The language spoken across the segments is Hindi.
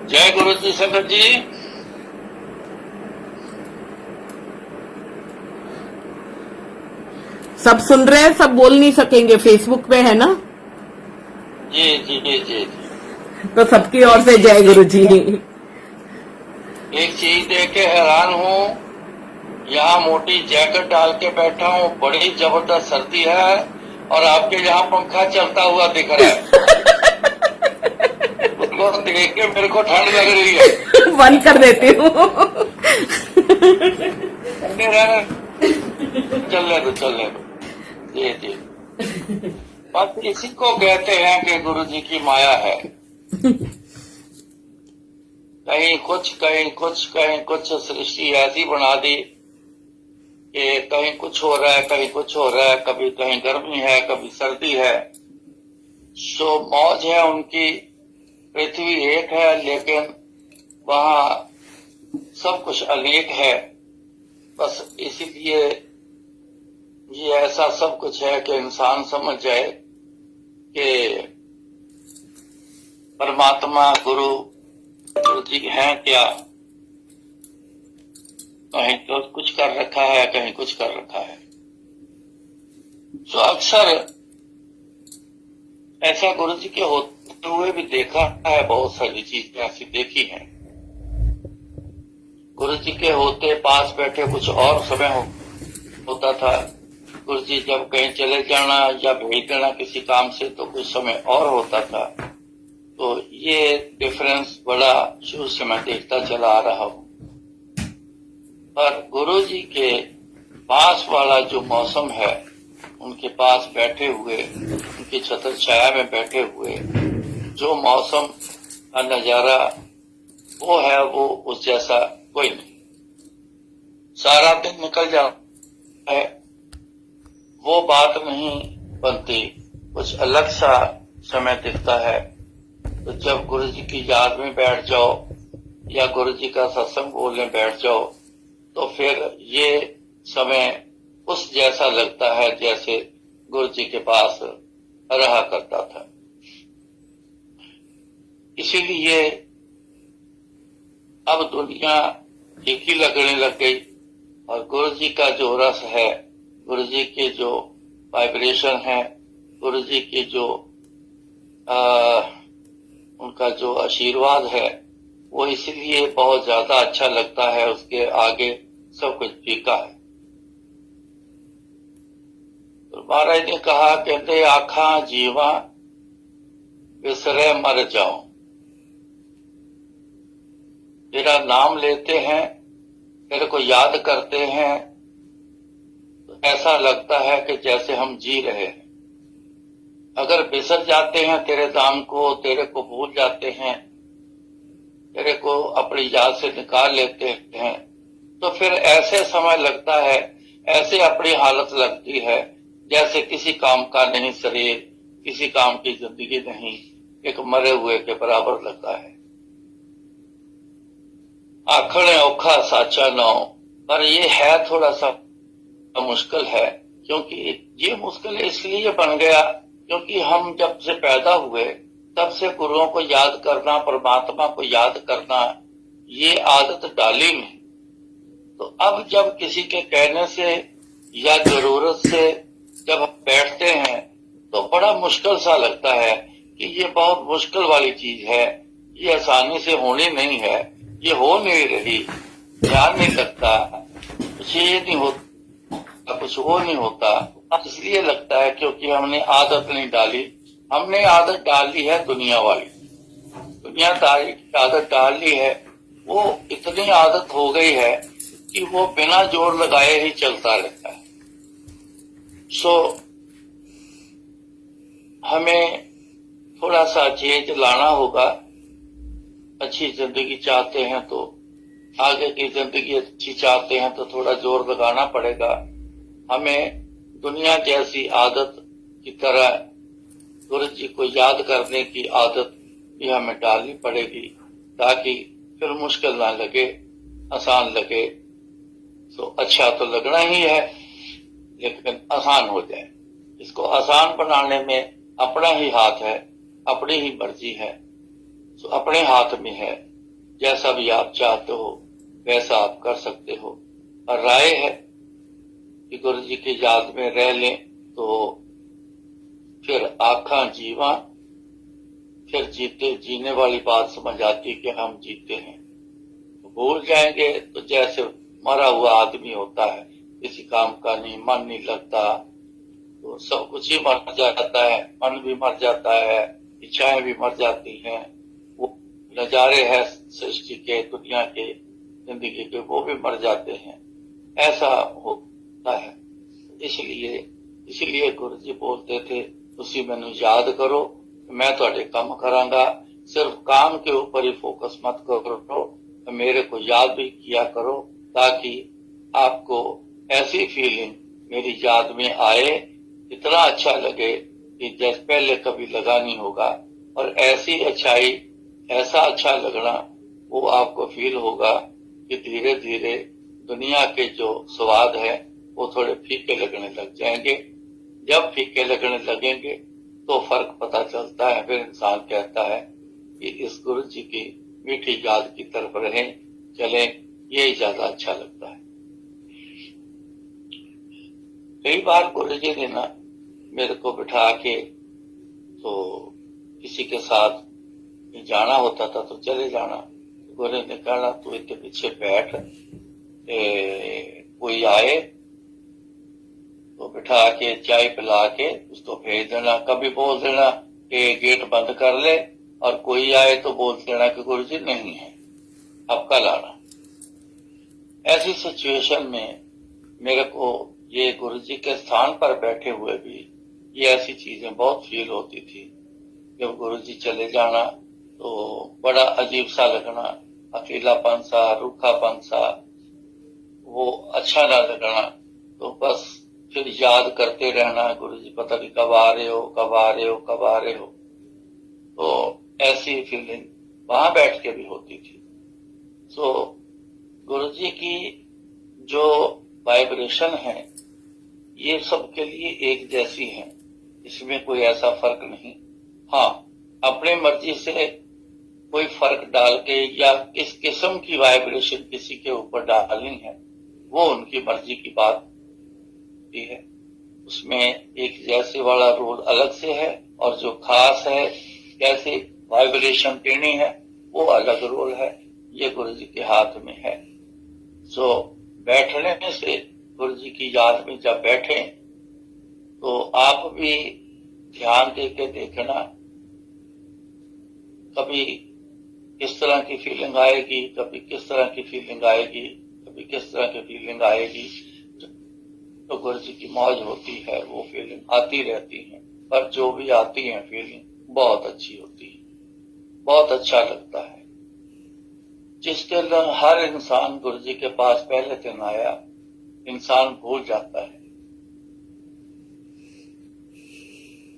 जय गुरु जी संगत जी। सब सुन रहे हैं, सब बोल नहीं सकेंगे, फेसबुक पे है ना। जी जी जी जी जी। तो सबकी ओर एक से चीज जय गुरु जी। एक चीज देख के हैरान हूँ। यहाँ मोटी जैकेट डाल के बैठा हूँ, बड़ी जबरदस्त सर्दी है और आपके यहाँ पंखा चलता हुआ दिख रहा है। उसको देख के मेरे को ठंड लग रही है। बंद कर देती हूँ। ठंडे रहने, चलने दो चलने दो। जी जी। बस इसी को कहते हैं कि गुरु जी की माया है। कहीं कुछ कहीं कुछ कहीं कुछ सृष्टि ऐसी बना दी कि कहीं कुछ हो रहा है, कहीं कुछ हो रहा है, कभी कहीं गर्मी है, कभी सर्दी है। सो मौज है उनकी। पृथ्वी एक है लेकिन वहाँ सब कुछ अनेक है। बस इसीलिए ये ऐसा सब कुछ है कि इंसान समझ जाए कि परमात्मा गुरु गुरु जी हैं क्या। कहीं तो कुछ कर रखा है, कहीं कुछ कर रखा है। तो अक्सर ऐसा गुरु जी के होते हुए भी देखा है, बहुत सारी चीजें ऐसी देखी हैं। गुरु जी के होते पास बैठे कुछ और समय होता था। गुरु जी जब कहीं चले जाना या भेज देना किसी काम से तो कुछ समय और होता था। तो ये डिफरेंस बड़ा शुरू से मैं देखता चला आ रहा हूँ। पर गुरु जी के पास वाला जो मौसम है, उनके पास बैठे हुए, उनकी छत्र छाया में बैठे हुए जो मौसम का नजारा वो है, वो उस जैसा कोई नहीं। सारा दिन निकल जाता है, वो बात नहीं बनती, कुछ अलग सा समय दिखता है। तो जब गुरु जी की याद में बैठ जाओ या गुरु जी का सत्संग बोलने बैठ जाओ तो फिर ये समय उस जैसा लगता है जैसे गुरु जी के पास रहा करता था। इसीलिए अब दुनिया एक ही लगने लग गई और गुरु जी का जो रस है, गुरु जी के जो वाइब्रेशन है, गुरु जी के जो उनका जो आशीर्वाद है, वो इसलिए बहुत ज्यादा अच्छा लगता है। उसके आगे सब कुछ फीका है। तो महाराज ने कहा, कहते आखा जीवा विसरे मर जाओ। तेरा नाम लेते हैं, तेरे को याद करते हैं, तो ऐसा लगता है कि जैसे हम जी रहे हैं। अगर बिसर जाते हैं तेरे नाम को, तेरे को भूल जाते हैं, तेरे को अपनी याद से निकाल लेते हैं, तो फिर ऐसे समय लगता है, ऐसे अपनी हालत लगती है जैसे किसी काम का नहीं शरीर, किसी काम की जिंदगी नहीं, एक मरे हुए के बराबर लगता है। आखड़े औखा साचा नौ, पर ये है थोड़ा सा मुश्किल है। क्योंकि ये मुश्किल इसलिए बन गया क्योंकि हम जब से पैदा हुए तब से गुरुओं को याद करना, परमात्मा को याद करना, ये आदत डाली में। तो अब जब किसी के कहने से या जरूरत से जब हम बैठते हैं तो बड़ा मुश्किल सा लगता है कि ये बहुत मुश्किल वाली चीज है, ये आसानी से होनी नहीं है, ये हो नहीं रही, ध्यान नहीं लगता, कुछ ये नहीं होता, कुछ वो नहीं होता। इसलिए लगता है क्योंकि हमने आदत नहीं डाली। हमने आदत डाल ली है दुनिया वाली, दुनियादारी की आदत डाल ली है। वो इतनी आदत हो गई है कि वो बिना जोर लगाए ही चलता रहता है। सो हमें थोड़ा सा चेंज लाना होगा। अच्छी जिंदगी चाहते हैं तो, आगे की जिंदगी अच्छी चाहते हैं तो थोड़ा जोर लगाना पड़ेगा। हमें दुनिया जैसी आदत की तरह गुरु जी को याद करने की आदत भी हमें डालनी पड़ेगी ताकि फिर मुश्किल ना लगे, आसान लगे। तो अच्छा तो लगना ही है लेकिन आसान हो जाए। इसको आसान बनाने में अपना ही हाथ है, अपनी ही मर्जी है। तो अपने हाथ में है जैसा भी आप चाहते हो वैसा आप कर सकते हो। और राय है कि गुरु जी की याद में रह लें तो फिर आखा जीवा, फिर जीते जीने वाली बात समझ आती कि हम जीते हैं। भूल जाएंगे तो जैसे मरा हुआ आदमी होता है, किसी काम का नहीं, मन नहीं लगता, तो सब कुछ ही मर जाता है, मन भी मर जाता है, इच्छाएं भी मर जाती हैं, वो नजारे हैं सृष्टि के, दुनिया के, जिंदगी के, वो भी मर जाते हैं। ऐसा होता है। इसलिए गुरु जी बोलते थे, तुसी मैनू याद करो, मैं तुहाडे काम करांगा, सिर्फ काम के ऊपर ही फोकस मत करो, मेरे को याद भी किया करो, ताकि आपको ऐसी फीलिंग मेरी याद में आए, इतना अच्छा लगे कि जैसे पहले कभी लगा नहीं होगा। और ऐसी अच्छाई, ऐसा अच्छा लगना वो आपको फील होगा कि धीरे धीरे दुनिया के जो स्वाद है वो थोड़े फीके लगने लग जाएंगे। जब फीके लगने लगेंगे तो फर्क पता चलता है। फिर इंसान कहता है कि इस गुरु जी की मीठी याद की तरफ रहें, चलें, यही ज्यादा अच्छा लगता है। कई बार गुरु जी ने ना मेरे को बिठा के, तो किसी के साथ जाना होता था तो चले जाना, गुरु ने कहना तू इतने पीछे बैठ, कोई आए तो बिठा के चाय पिला के उसको भेज देना। कभी बोल देना कि गेट बंद कर ले, और कोई आए तो बोल देना कि गुरु जी नहीं है, अब कल आना। ऐसी सिचुएशन में मेरे को ये गुरु जी के स्थान पर बैठे हुए भी ये ऐसी चीजें बहुत फील होती थी। जब गुरु जी चले जाना तो बड़ा अजीब सा लगना, अकेलापन सा, रूखापन सा, वो अच्छा ना लगना। तो बस फिर याद करते रहना, गुरु जी पता नहीं कब आ रहे हो, कब आ रहे हो, कब आ रहे हो। तो ऐसी फीलिंग वहां बैठ के भी होती थी। तो गुरु जी की जो वाइब्रेशन है ये सबके लिए एक जैसी है, इसमें कोई ऐसा फर्क नहीं। हाँ, अपने मर्जी से कोई फर्क डाल के या किस किस्म की वाइब्रेशन किसी के ऊपर डालनी है वो उनकी मर्जी की बात होती है। उसमें एक जैसे वाला रोल अलग से है, और जो खास है कैसे वाइब्रेशन देनी है वो अलग रोल है। ये गुरु जी के हाथ में है। सो बैठने से गुरु जी की याद में जब बैठे तो आप भी ध्यान दे के देखना, कभी किस तरह की फीलिंग आएगी, कभी किस तरह की फीलिंग आएगी, कभी किस तरह की फीलिंग आएगी। तो गुरु जी की मौज होती है, वो फीलिंग आती रहती है, पर जो भी आती है फीलिंग बहुत अच्छी होती है, बहुत अच्छा लगता है। जिस दिन हर इंसान गुरु जी के पास पहले दिन आया, इंसान भूल जाता है।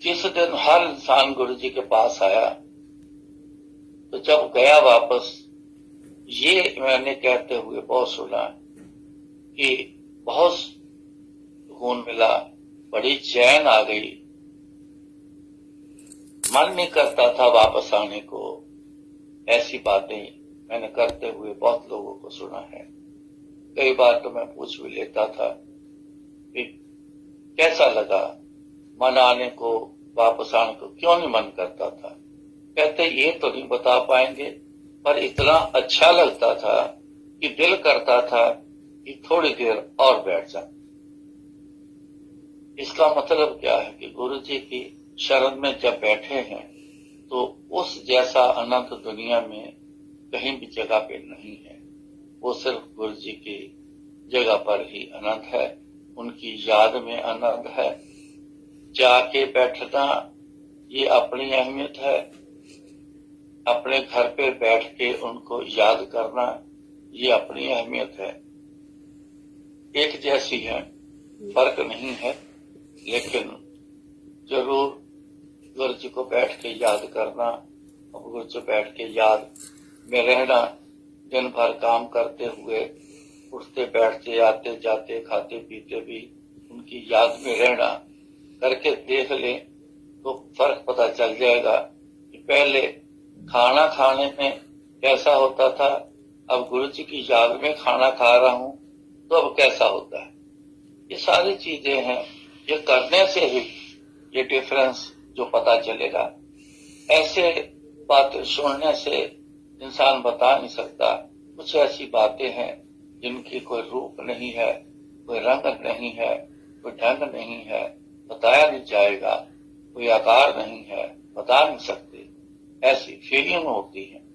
जिस दिन हर इंसान गुरु जी के पास आया तो जब गया वापस, ये मैंने कहते हुए बहुत सुना कि बहुत सुकून मिला, बड़ी चैन आ गई, मन नहीं करता था वापस आने को। ऐसी बातें मैंने करते हुए बहुत लोगों को सुना है। कई बार तो मैं पूछ भी लेता था कि कैसा लगा, मन आने को, वापस आने को क्यों नहीं मन करता था। कहते ये तो नहीं बता पाएंगे, पर इतना अच्छा लगता था कि दिल करता था कि थोड़ी देर और बैठ जाए। इसका मतलब क्या है कि गुरु जी की शरण में जब बैठे हैं तो उस जैसा आनंद दुनिया में कहीं भी जगह पे नहीं है। वो सिर्फ गुरु जी की जगह पर ही आनंद है, उनकी याद में आनंद है। जाके बैठना ये अपनी अहमियत है, अपने घर पे बैठ के उनको याद करना ये अपनी अहमियत है। एक जैसी है, फर्क नहीं है, लेकिन जरूर गुरु जी को बैठ के याद करना और गुरु जी बैठ के याद में रहना। दिन भर काम करते हुए, उठते बैठते, आते जाते, खाते पीते भी उनकी याद में रहना करके देख ले तो फर्क पता चल जाएगा कि पहले खाना खाने में कैसा होता था, अब गुरु जी की याद में खाना खा रहा हूं तो अब कैसा होता है। ये सारी चीजें हैं, ये करने से ही ये डिफरेंस जो पता चलेगा। ऐसे बातें सुनने से इंसान बता नहीं सकता। कुछ ऐसी बातें हैं जिनकी कोई रूप नहीं है, कोई रंग नहीं है, कोई ढंग नहीं है, बताया नहीं जाएगा, कोई आकार नहीं है, बता नहीं सकते। ऐसी फीलिंग होती है।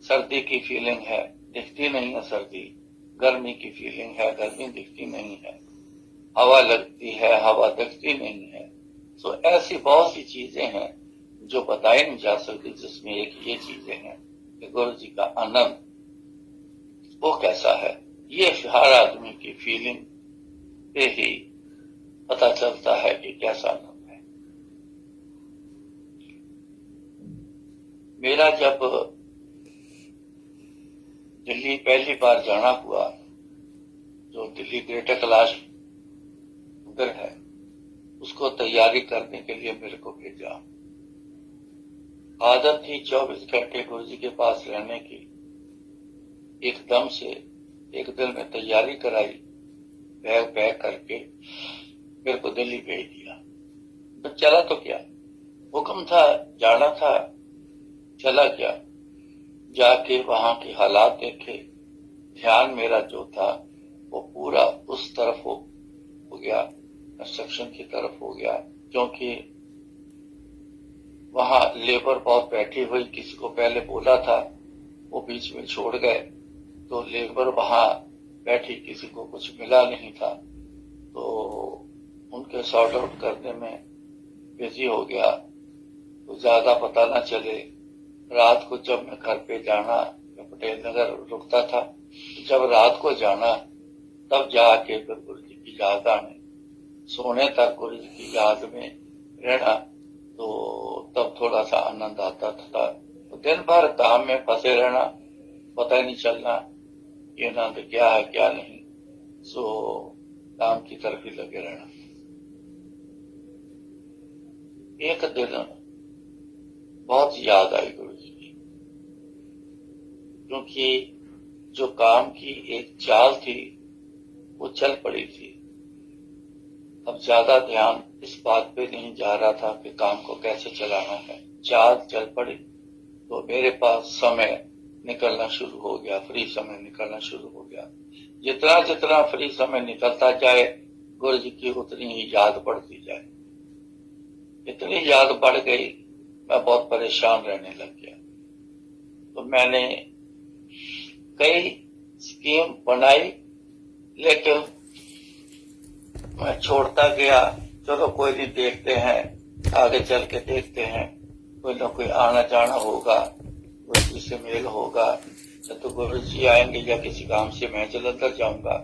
सर्दी की फीलिंग है, दिखती नहीं है सर्दी। गर्मी की फीलिंग है, गर्मी दिखती नहीं है। हवा लगती है, हवा दिखती नहीं है। तो ऐसी बहुत सी चीजें हैं जो बताई नहीं जा सकती, जिसमें एक ये चीजें हैं कि गुरु जी का आनंद वो कैसा है। ये हर आदमी की फीलिंग पे ही पता चलता है कि कैसा आनंद है। मेरा जब दिल्ली पहली बार जाना हुआ, जो दिल्ली ग्रेटर कैलाश मंदिर है, उसको तैयारी करने के लिए मेरे को भेजा। आदत थी 24 घंटे गुरु जी के पास रहने की। एकदम से एक दिन में तैयारी कराई, बैग पैक करके मेरे को दिल्ली भेज दिया। तो चला तो क्या, हुक्म था, जाना था, चला गया। जाके वहां के हालात देखे, ध्यान मेरा जो था वो पूरा उस तरफ हो गया, कंस्ट्रक्शन की तरफ हो गया। क्योंकि वहां लेबर बहुत बैठी हुई, किसी को पहले बोला था वो बीच में छोड़ गए, तो लेबर वहां बैठी, किसी को कुछ मिला नहीं था, तो उनके सॉर्ट आउट करने में बिजी हो गया। तो ज्यादा पता ना चले। रात को जब मैं घर पे जाना, पटेल नगर रुकता था, जब रात को जाना तब जाके फिर गुरु जी की याद आने, सोने तक गुरु जी की याद में रहना, तो तब थोड़ा सा आनंद आता था। तो दिन भर काम में फंसे रहना, पता ही नहीं चलना ये आनंद क्या है क्या नहीं, सो काम की तरफ ही लगे रहना। एक दिन बहुत याद आई गुरु जी की, क्योंकि जो काम की एक चाल थी वो चल पड़ी थी। अब ज्यादा ध्यान इस बात पे नहीं जा रहा था कि काम को कैसे चलाना है। चाल चल पड़ी तो मेरे पास समय निकलना शुरू हो गया, फ्री समय निकलना शुरू हो गया। जितना जितना फ्री समय निकलता जाए गुरु जी की उतनी ही याद बढ़ती जाए। इतनी याद बढ़ गई, मैं बहुत परेशान रहने लग गया। तो मैंने कई स्कीम बनाई, लेकिन मैं छोड़ता गया। चलो कोई नहीं, देखते हैं, आगे चल के देखते हैं, कोई ना कोई आना जाना होगा, गुरु जी से मेल होगा, या तो गुरु जी आएंगे या किसी काम से मैं जलंधर जाऊंगा।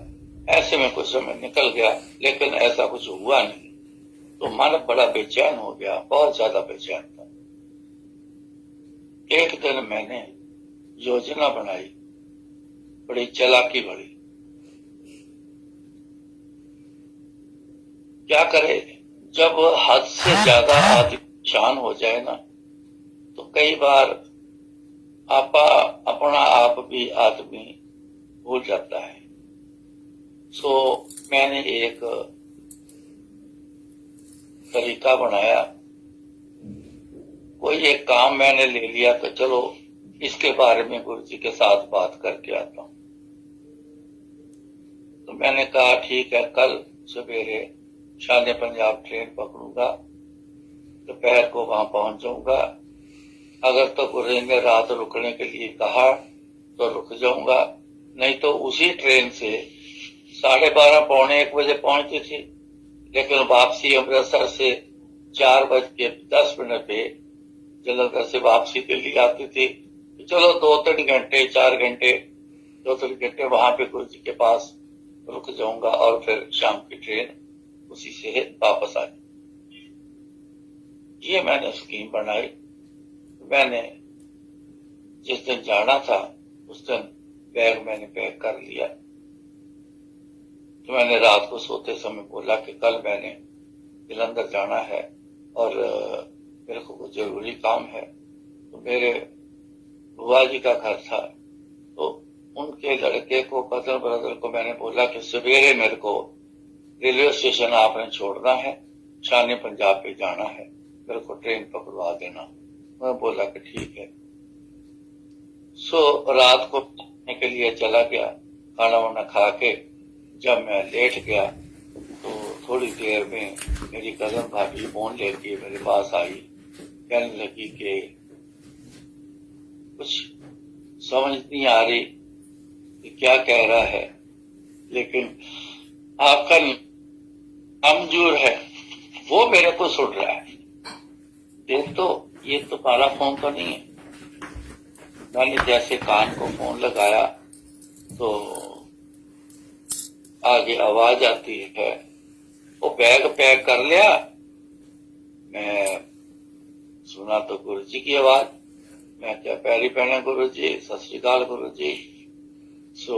ऐसे में कुछ समय निकल गया, लेकिन ऐसा कुछ हुआ नहीं। तो मन बड़ा बेचैन हो गया, बहुत ज्यादा बेचैन था। एक दिन मैंने योजना बनाई, बड़ी चालाकी बड़ी। क्या करे, जब हद से ज्यादा आदमी परेशान हो जाए ना, तो कई बार अपना आप भी आदमी भूल जाता है। सो मैंने एक तरीका बनाया, कोई एक काम मैंने ले लिया, तो चलो इसके बारे में गुरु जी के साथ बात करके आता हूं। तो मैंने कहा ठीक है, कल सवेरे शान पंजाब ट्रेन पकड़ूंगा, दोपहर को वहां पहुंच जाऊंगा। अगर तो गुरु जी ने रात रुकने के लिए कहा तो रुक जाऊंगा, नहीं तो उसी ट्रेन से 12:30 पौने 1 बजे पहुंचती थी, लेकिन वापसी अमृतसर से 4:10 पे जलंधर से वापसी दिल्ली आती थी। तो चलो 2-3 घंटे 4 घंटे 2-3 घंटे वहां पे गुरु जी के पास रुक जाऊंगा, और फिर शाम की ट्रेन उसी से वापस आ गई। ये मैंने स्कीम बनाई। मैंने जिस दिन जाना था उस दिन बैग मैंने पैक कर लिया। तो मैंने रात को सोते समय बोला कि कल मैंने जलंधर जाना है और मेरे को कुछ जरूरी काम है। तो मेरे बुआ जी का घर था। तो उनके लड़के को, कजन ब्रदर को मैंने बोला कि सवेरे मेरे को रेलवे स्टेशन आपने छोड़ना है, शानी पंजाब पे जाना है, मेरे को ट्रेन पकड़वा देना। मैं बोला कि ठीक है। सो रात को खाने के लिए चला गया। खाना वाना खा के जब मैं लेट गया तो थोड़ी देर में मेरी कजन भाभी फोन लेके मेरे पास आई। कहने लगी कि कुछ समझ नहीं आ रही कि क्या कह रहा है, लेकिन आपका नामजूर है वो मेरे को सुन रहा है। देख तो ये तुम्हारा फोन तो नहीं है। मैंने जैसे कान को फोन लगाया तो आगे आवाज आती है, वो बैग पैक कर लिया। मैं सुना तो गुरु जी की आवाज। मैं क्या पैरी पहने गुरु जी, सत श्री अकाल गुरु जी। सो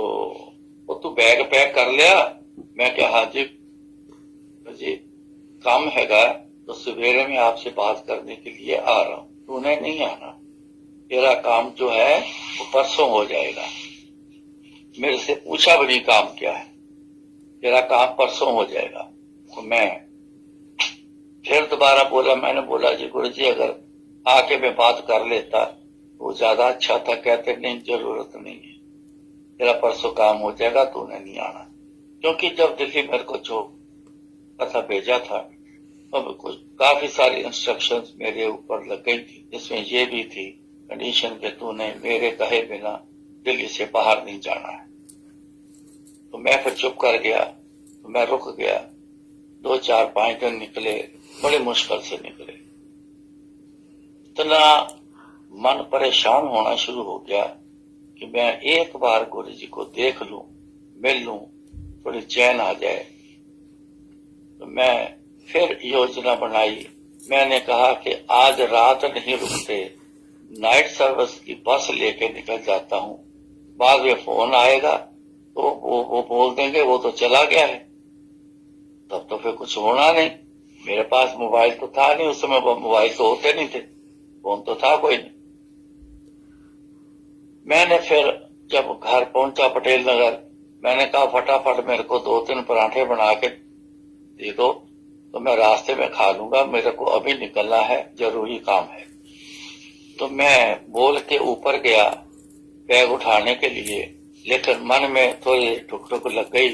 वो तू बैग पैक कर लिया? मैं क्या हाँ जी जी, काम हैगा तो सवेरे में आपसे बात करने के लिए आ रहा हूं, तूने नहीं आना, तेरा काम जो है वो परसों हो जाएगा। मेरे से पूछा भी नहीं काम क्या है, तेरा काम परसों हो जाएगा। तो मैं फिर दोबारा बोला, मैंने बोला जी गुरु जी अगर आके मैं बात कर लेता वो ज्यादा अच्छा था। कहते नहीं जरूरत नहीं है, तेरा परसों काम हो जाएगा, तूने नहीं आना। क्योंकि जब दिल्ली मेरे को छोटा भेजा था अब कुछ काफी सारी इंस्ट्रक्शंस मेरे ऊपर लग गई थी, जिसमें ये भी थी कंडीशन के तूने मेरे कहे बिना दिल्ली से बाहर नहीं जाना है। तो मैं फिर चुप कर गया, तो मैं रुक गया। 2-4-5 दिन निकले, बड़े मुश्किल से निकले। इतना मन परेशान होना शुरू हो गया कि मैं एक बार गुरु जी को देख लूं, मिल लूं, थोड़ी चैन आ जाए। तो मैं फिर योजना बनाई। मैंने कहा कि आज रात नहीं रुकते, नाइट सर्विस की बस लेके निकल जाता हूं। बाद में फोन आएगा तो वो बोल देंगे वो तो चला गया है, तब तो फिर कुछ होना नहीं। मेरे पास मोबाइल तो था नहीं उस समय, मोबाइल तो होते नहीं थे, फोन तो था कोई नहीं। मैंने फिर जब घर पहुंचा पटेल नगर, मैंने कहा फटाफट मेरे को 2-3 पराठे बना के दे दो तो मैं रास्ते में खा लूंगा, मेरे को अभी निकलना है, जरूरी काम है। तो मैं बोल के ऊपर गया बैग उठाने के लिए, लेकिन मन में थोड़ी ठुक लग गई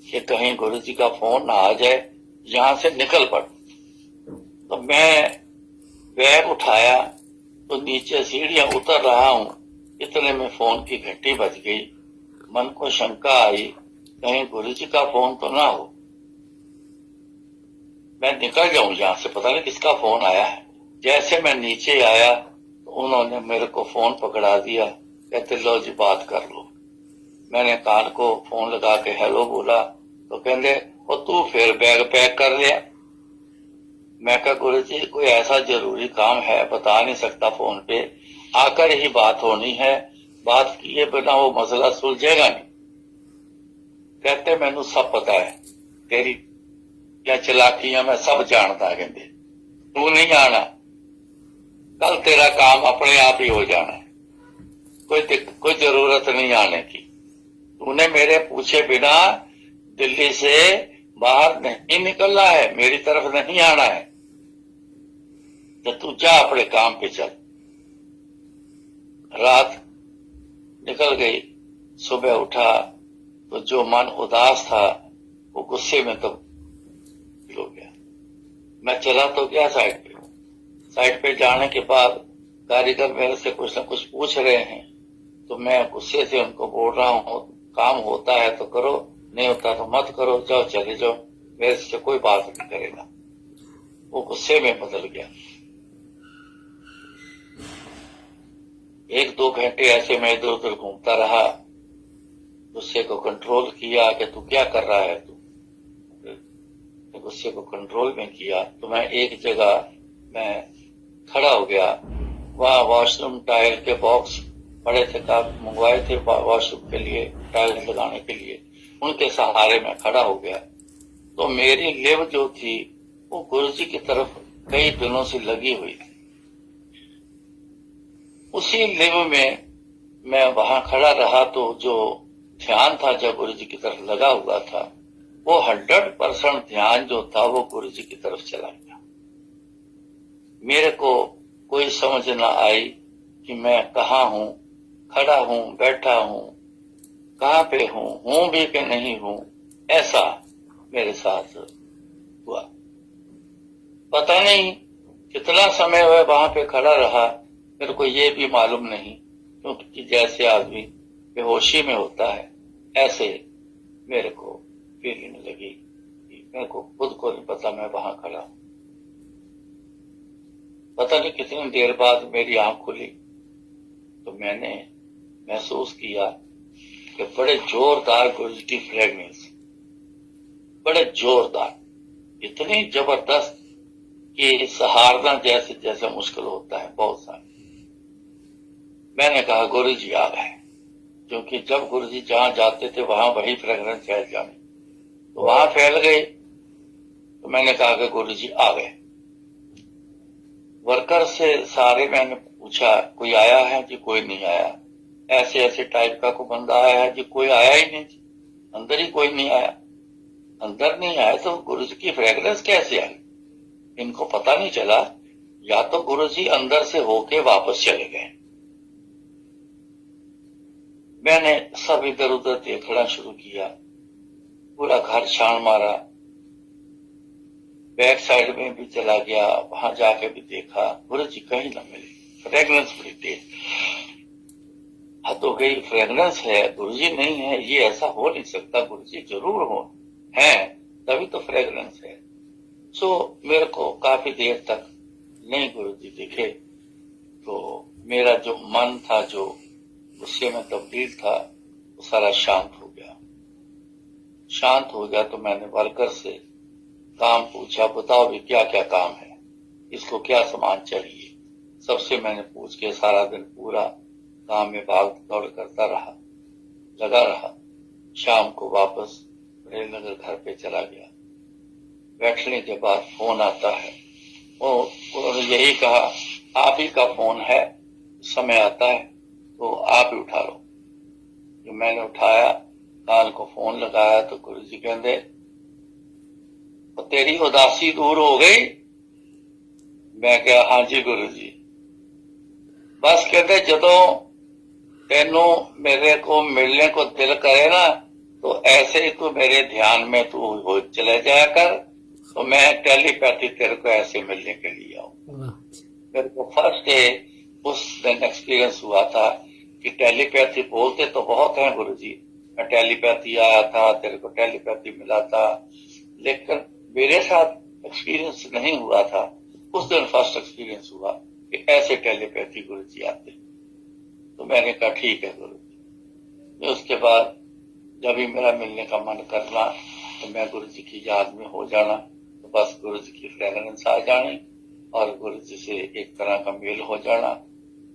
कि कहीं गुरु जी का फोन ना आ जाए, यहां से निकल पड़। तो मैं बैग उठाया तो नीचे सीढ़ियां उतर रहा हूं, इतने में फोन की घंटी बज गई। मन को शंका आई कहीं गुरु जी का फोन तो ना हो, मैं निकल जाऊं यहां से, पता नहीं किसका फोन आया है। जैसे मैं नीचे आया तो उन्होंने मेरे को फोन पकड़ा दिया, कहते लो जी बात कर लो। मैंने कान को फोन लगा के हेलो बोला तो कहते वो तू फिर बैग पैक कर लिया। मैं कहा गुरु जी कोई ऐसा जरूरी काम है, बता नहीं सकता, फोन पे आकर ही बात होनी है, बात किए बिना वो मसला सुलझेगा नहीं। कहते मैनू सब पता है, तेरी क्या चलाकियां मैं सब जानता, कहते तू नहीं आना, कल तेरा काम अपने आप ही हो जाना है, कोई जरूरत नहीं आने की। तूने मेरे पूछे बिना दिल्ली से बाहर नहीं निकलना है, मेरी तरफ नहीं आना है, तो तू जा अपने काम पे चल। रात निकल गई, सुबह उठा तो जो मन उदास था वो गुस्से में तो हो गया। मैं चला तो गया साइड पे जाने के बाद कारीगर मेरे से कुछ न कुछ पूछ रहे हैं, तो मैं गुस्से से उनको बोल रहा हूँ काम होता है तो करो, नहीं होता तो मत करो, जाओ चले जाओ, मेरे से कोई बात नहीं करेगा। वो गुस्से में बदल गया। 1-2 घंटे ऐसे मैं इधर उधर घूमता रहा, गुस्से को कंट्रोल किया कि तू क्या कर रहा है, तू गुस्से को कंट्रोल में किया। तो मैं एक जगह मैं खड़ा हो गया, वहां वॉशरूम टाइल के बॉक्स पड़े थे, मंगवाए थे वॉशरूम के लिए, टाइल्स लगाने के लिए, उनके सहारे में खड़ा हो गया। तो मेरी लिव जो थी वो गुरु जी की तरफ कई दिनों से लगी हुई थी। उसी लिव में मैं वहां खड़ा रहा तो जो ध्यान था जब गुरु जी की तरफ लगा हुआ था, वो 100% ध्यान जो था वो गुरु जी की तरफ चला गया। मेरे को कोई समझ न आई कि मैं कहाँ हूं, खड़ा हूं, बैठा हूं, कहाँ पे हूं भी कि नहीं हूं। ऐसा मेरे साथ हुआ। पता नहीं कितना समय वह वहां पे खड़ा रहा, मेरे को ये भी मालूम नहीं, क्योंकि जैसे आदमी बेहोशी में होता है ऐसे मेरे को फीलिंग लगी कि मेरे को खुद को नहीं पता मैं वहां खड़ा हूं। पता नहीं कितनी देर बाद मेरी आंख खुली तो मैंने महसूस किया कि बड़े जोरदार गुरु जी की फ्रेगनेंस, बड़े जोरदार, इतनी जबरदस्त कि सहारना जैसे जैसे मुश्किल होता है बहुत सारा। मैंने कहा गुरु जी आ गए, क्योंकि जब गुरु जी जहां जाते थे वहां वही फ्रेगरेंस फैल जाने, तो वहां फैल गए। तो मैंने कहा कि गुरु जी आ गए। वर्कर से सारे मैंने पूछा, कोई आया है जी? कोई नहीं आया। ऐसे ऐसे टाइप का कोई बंदा आया है जी? कोई आया ही नहीं, अंदर ही कोई नहीं आया। अंदर नहीं आया तो गुरु जी की फ्रेगरेंस कैसे आई? इनको पता नहीं चला, या तो गुरु जी अंदर से होके वापस चले गए। मैंने सब इधर उधर देखना शुरू किया, पूरा घर छान मारा, बैक साइड में भी चला गया, वहां जाके भी देखा, गुरु जी कहीं न मिले। फ्रेगनेंस बड़ी तेज, हद हो गई। फ्रेगनेंस है, गुरु जी नहीं है, ये ऐसा हो नहीं सकता। गुरु जी जरूर हो, है तभी तो फ्रेगनेंस है। सो मेरे को काफी देर तक नहीं गुरु जी दिखे, तो मेरा जो मन था, जो गुस्से में तब्दील था, वो सारा शांत हो गया। शांत हो गया तो मैंने वर्कर से काम पूछा, बताओ भी क्या क्या काम है, इसको क्या सामान चाहिए। सबसे मैंने पूछ के सारा दिन पूरा काम में भाग दौड़ करता रहा, लगा रहा। शाम को वापस रेलनगर घर पे चला गया। बैठने के बाद फोन आता है, उन्होंने यही कहा, आप ही का फोन है, समय आता है तो आप ही उठा लो। जो मैंने उठाया, कान को फोन लगाया तो गुरु जी कहते, तेरी उदासी दूर हो गई? मैं क्या, हाँ जी गुरु जी। बस कहते, जदों तेनू मेरे को मिलने को दिल करे ना, तो ऐसे ही तू मेरे ध्यान में तू हो चले जाया कर, तो मैं टेलीपैथी तेरे को ऐसे मिलने के लिए आऊं। मेरे को फर्स्ट डे उस दिन एक्सपीरियंस हुआ था कि टेलीपैथी बोलते तो बहुत हैं गुरु जी, मैं टेलीपैथी आया था, तेरे को टेलीपैथी मिला था, लेकिन मेरे साथ एक्सपीरियंस नहीं हुआ था। उस दिन फर्स्ट एक्सपीरियंस हुआ कि ऐसे टेलीपैथी गुरु जी आते। तो मैंने कहा ठीक है गुरु जी। उसके बाद जब भी मेरा मिलने का मन करना तो मैं गुरु जी की याद में हो जाना, तो बस गुरु जी की फ्रेगरेंस आ जानी और गुरु जी से एक तरह का मेल हो जाना,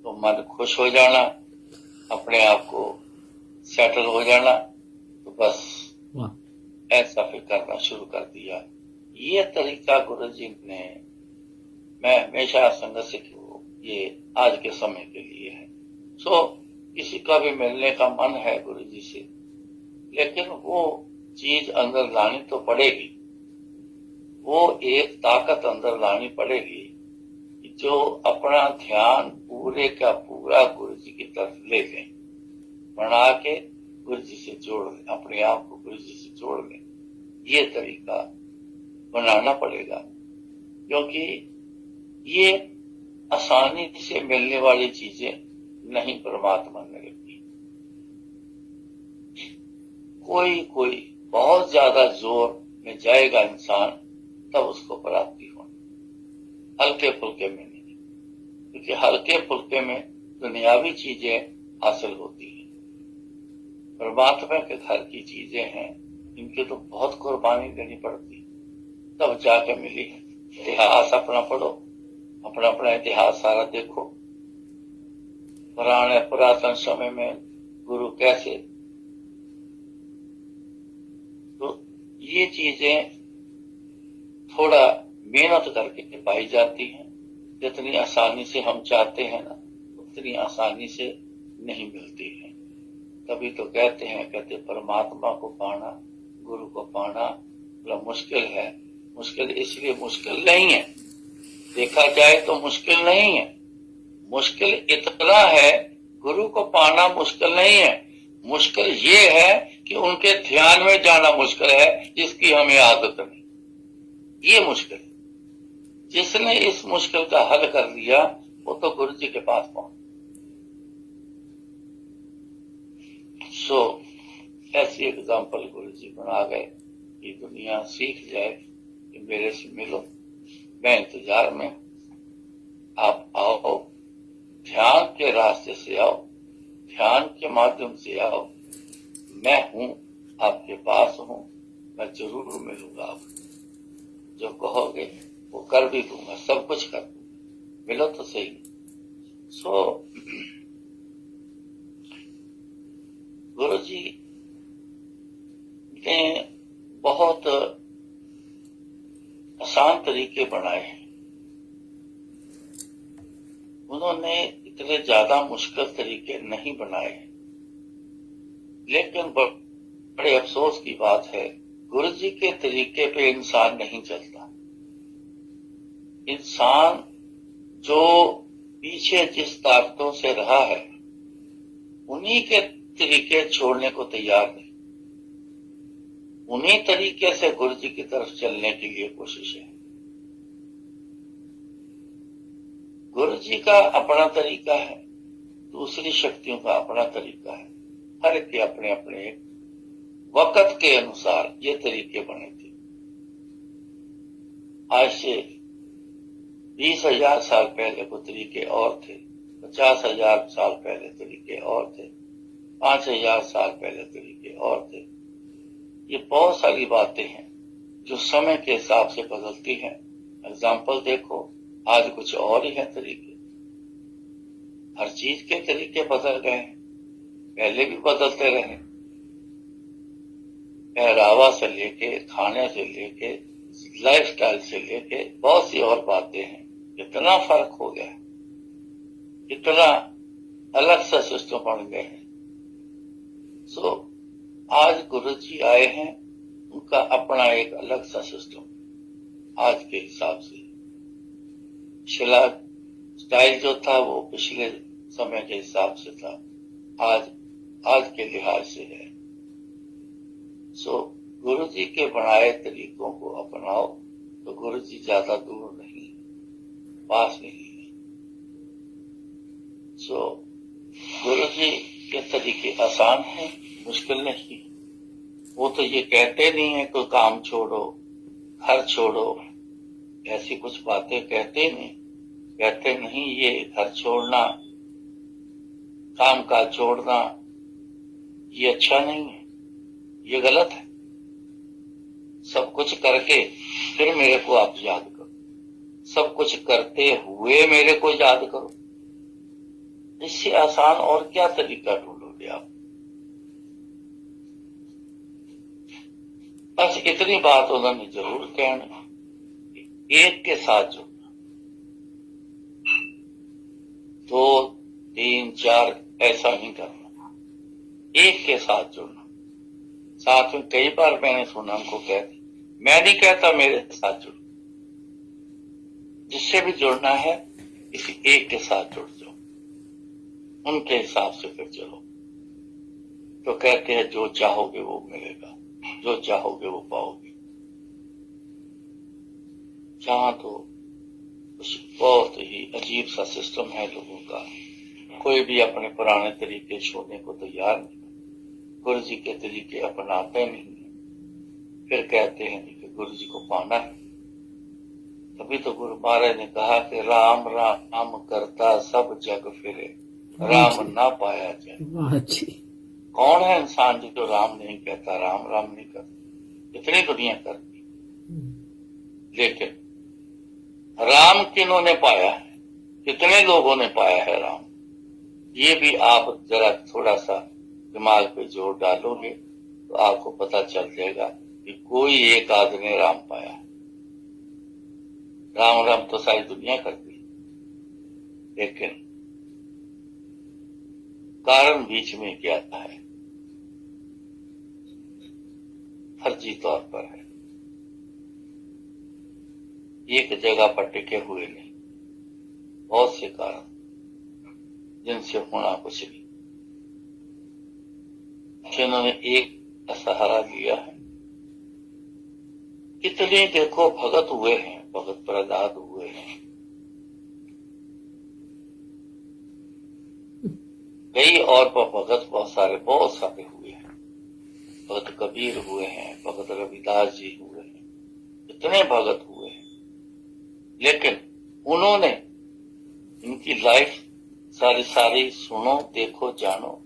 तो मन खुश हो जाना, अपने आप को सेटल हो जाना। तो बस ऐसा फिर करना शुरू कर दिया। ये तरीका गुरु जी ने, मैं हमेशा संघर्ष को ये आज के समय के लिए है। सो किसी का भी मिलने का मन है गुरु जी से, लेकिन वो चीज अंदर लानी तो पड़ेगी, वो एक ताकत अंदर लानी पड़ेगी जो अपना ध्यान पूरे का पूरा गुरु जी की तरफ ले लें, बना के गुरु जी से जोड़ लें, अपने आप को गुरु जी से जोड़ लें। ये तरीका बनाना पड़ेगा, क्योंकि ये आसानी से मिलने वाली चीजें नहीं परमात्मा ने रखी। कोई बहुत ज्यादा जोर में जाएगा इंसान, तब उसको प्राप्ति होनी, हल्के फुल्के में नहीं, क्योंकि हल्के फुल्के में दुनियावी चीजें हासिल होती हैं। परमात्मा के घर की चीजें हैं, इनकी तो बहुत कुर्बानी देनी पड़ती, तब जाके मिली है। इतिहास अपना पढ़ो, अपना अपना इतिहास सारा देखो, पुरातन समय में गुरु कैसे, तो ये चीजें थोड़ा मेहनत करके पाई जाती हैं। जितनी आसानी से हम चाहते हैं ना, उतनी आसानी से नहीं मिलती है। तभी तो कहते परमात्मा को पाना, गुरु को पाना बड़ा मुश्किल है। मुश्किल इसलिए मुश्किल नहीं है, देखा जाए तो मुश्किल नहीं है। मुश्किल इतना है, गुरु को पाना मुश्किल नहीं है। मुश्किल ये है कि उनके ध्यान में जाना मुश्किल है, जिसकी हमें आदत नहीं। ये मुश्किल है। जिसने इस मुश्किल का हल कर दिया वो तो गुरु जी के पास पहुंच। ऐसी एग्जाम्पल गुरु जी बना गए कि दुनिया सीख जाए कि मेरे से मिलो, मैं इंतजार में, आप आओ, ध्यान के रास्ते से आओ, ध्यान के माध्यम से आओ, मैं हूं, आपके पास हूं, मैं जरूर मिलूंगा। आप जो कहोगे वो कर भी दूंगा, सब कुछ कर दूंगा, मिलो तो सही। गुरु जी ने बहुत आसान तरीके बनाए हैं। उन्होंने इतने ज्यादा मुश्किल तरीके नहीं बनाए, लेकिन बड़े अफसोस की बात है, गुरु जी के तरीके पे इंसान नहीं चलता। इंसान जो पीछे जिस ताकतों से रहा है, उन्हीं के तरीके छोड़ने को तैयार नहीं। उन्हीं तरीके से गुरु जी की तरफ चलने के लिए कोशिश है। गुरु जी का अपना तरीका है, दूसरी शक्तियों का अपना तरीका है। हर एक के अपने अपने वक्त के अनुसार ये तरीके बने थे। आज से 20,000 साल पहले वो तरीके और थे, 50,000 साल पहले तरीके और थे, 5,000 साल पहले तरीके और थे। ये बहुत सारी बातें हैं जो समय के हिसाब से बदलती हैं। एग्जाम्पल देखो, आज कुछ और ही है तरीके। हर चीज के तरीके बदल गए हैं, पहले भी बदलते रहे। पहरावा से लेके, खाने से लेके, लाइफस्टाइल से लेके बहुत सी और बातें हैं। इतना फर्क हो गया, इतना अलग सा सिस्टम बन गए हैं। आज गुरु जी आए हैं, उनका अपना एक अलग सा सिस्टम आज के हिसाब से। पिछला स्टाइल जो था वो पिछले समय के हिसाब से था, आज के लिहाज से है। गुरु जी के बनाए तरीकों को अपनाओ तो गुरु जी ज्यादा दूर नहीं, पास नहीं है। गुरु जी के तरीके आसान हैं, मुश्किल नहीं। वो तो ये कहते नहीं है कोई काम छोड़ो, घर छोड़ो, ऐसी कुछ बातें कहते नहीं। ये घर छोड़ना, काम काज छोड़ना, ये अच्छा नहीं है, ये गलत है। सब कुछ करके फिर मेरे को आप याद करो, सब कुछ करते हुए मेरे को याद करो। इससे आसान और क्या तरीका ढूंढोगे आप? बस इतनी बात उन्होंने जरूर कहना, एक के साथ जुड़ना, 2, 3, 4 ऐसा नहीं करना, एक के साथ जुड़ना। साथ में कई बार मैंने सुना उनको कहते, मैं नहीं कहता मेरे साथ जुड़ो, जिससे भी जुड़ना है किसी एक के साथ जुड़ जाओ, उनके हिसाब से फिर चलो। तो कहते हैं जो चाहोगे वो मिलेगा, जो चाहोगे वो पाओगे। जहां तो बहुत ही अजीब सा सिस्टम है लोगों का, कोई भी अपने पुराने तरीके छोड़ने को तैयार नहीं, गुरु जी के तरीके अपनाते नहीं, फिर कहते हैं कि गुरु जी को पाना है। तभी तो गुरु महाराज ने कहा कि राम राम करता सब जग फिरे, राम ना पाया जाए। कौन है इंसान जो राम नहीं कहता, राम राम नहीं करता? इतनी दुनिया करती, लेकिन राम किन्होंने पाया है, कितने लोगों ने पाया है राम? ये भी आप जरा थोड़ा सा दिमाग पे जोर डालोगे तो आपको पता चल जाएगा कि कोई एक आदमी ने राम पाया है। राम राम तो सारी दुनिया करती है, लेकिन कारण बीच में क्या है, फर्जी तौर पर है, एक जगह पर टिके हुए नहीं, बहुत से कारण जिनसे होना कुछ नहीं, जिन्होंने एक सहारा लिया है। कितने देखो भगत हुए हैं, भगत प्रहलाद हुए हैं, कई और भगत बहुत सारे हुए हैं, भगत कबीर हुए हैं, भगत रविदास जी हुए हैं, इतने भगत हुए हैं, लेकिन उन्होंने इनकी लाइफ सारी सुनो, देखो, जानो,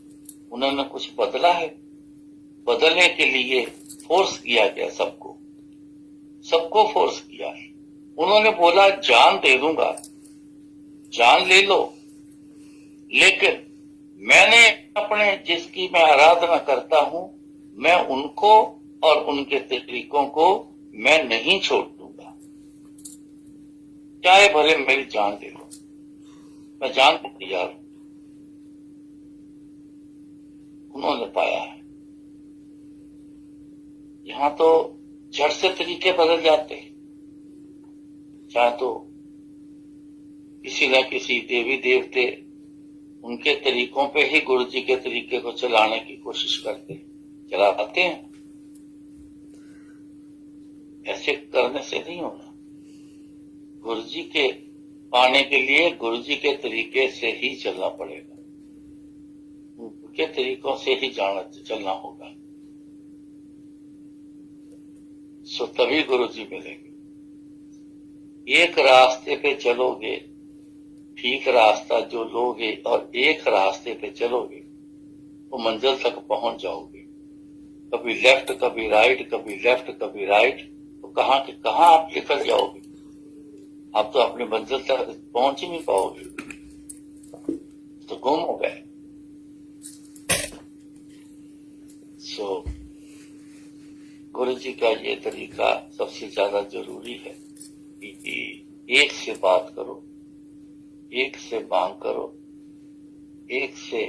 उन्होंने कुछ बदला है? बदलने के लिए फोर्स किया गया, सबको फोर्स किया। उन्होंने बोला जान दे दूंगा, जान ले लो, लेकिन मैंने अपने जिसकी मैं आराधना करता हूं, मैं उनको और उनके तरीकों को मैं नहीं छोड़ दूंगा, चाहे भले मेरी जान दे लो, मैं जान को तैयार हूं। उन्होंने पाया है यहां तो झट से तरीके बदल जाते, चाहे तो किसी न किसी देवी देवते उनके तरीकों पे ही गुरु जी के तरीके को चलाने की कोशिश करते, चलाते हैं। ऐसे करने से नहीं होना, गुरु जी के पाने के लिए गुरु जी के तरीके से ही चलना पड़ेगा, उनके तरीकों से ही चलना होगा, सो तभी गुरु जी मिलेंगे। एक रास्ते पे चलोगे, ठीक रास्ता जो लोगे और एक रास्ते पे चलोगे तो मंजिल तक पहुंच जाओगे। कभी लेफ्ट कभी राइट, कभी लेफ्ट कभी राइट, तो कहां के कहां आप निकल जाओगे, आप तो अपनी मंजिल तक पहुंच ही नहीं पाओगे, तो गुम हो गए। सो गुरु जी का ये तरीका सबसे ज्यादा जरूरी है कि एक से बात करो, एक से मांग करो, एक से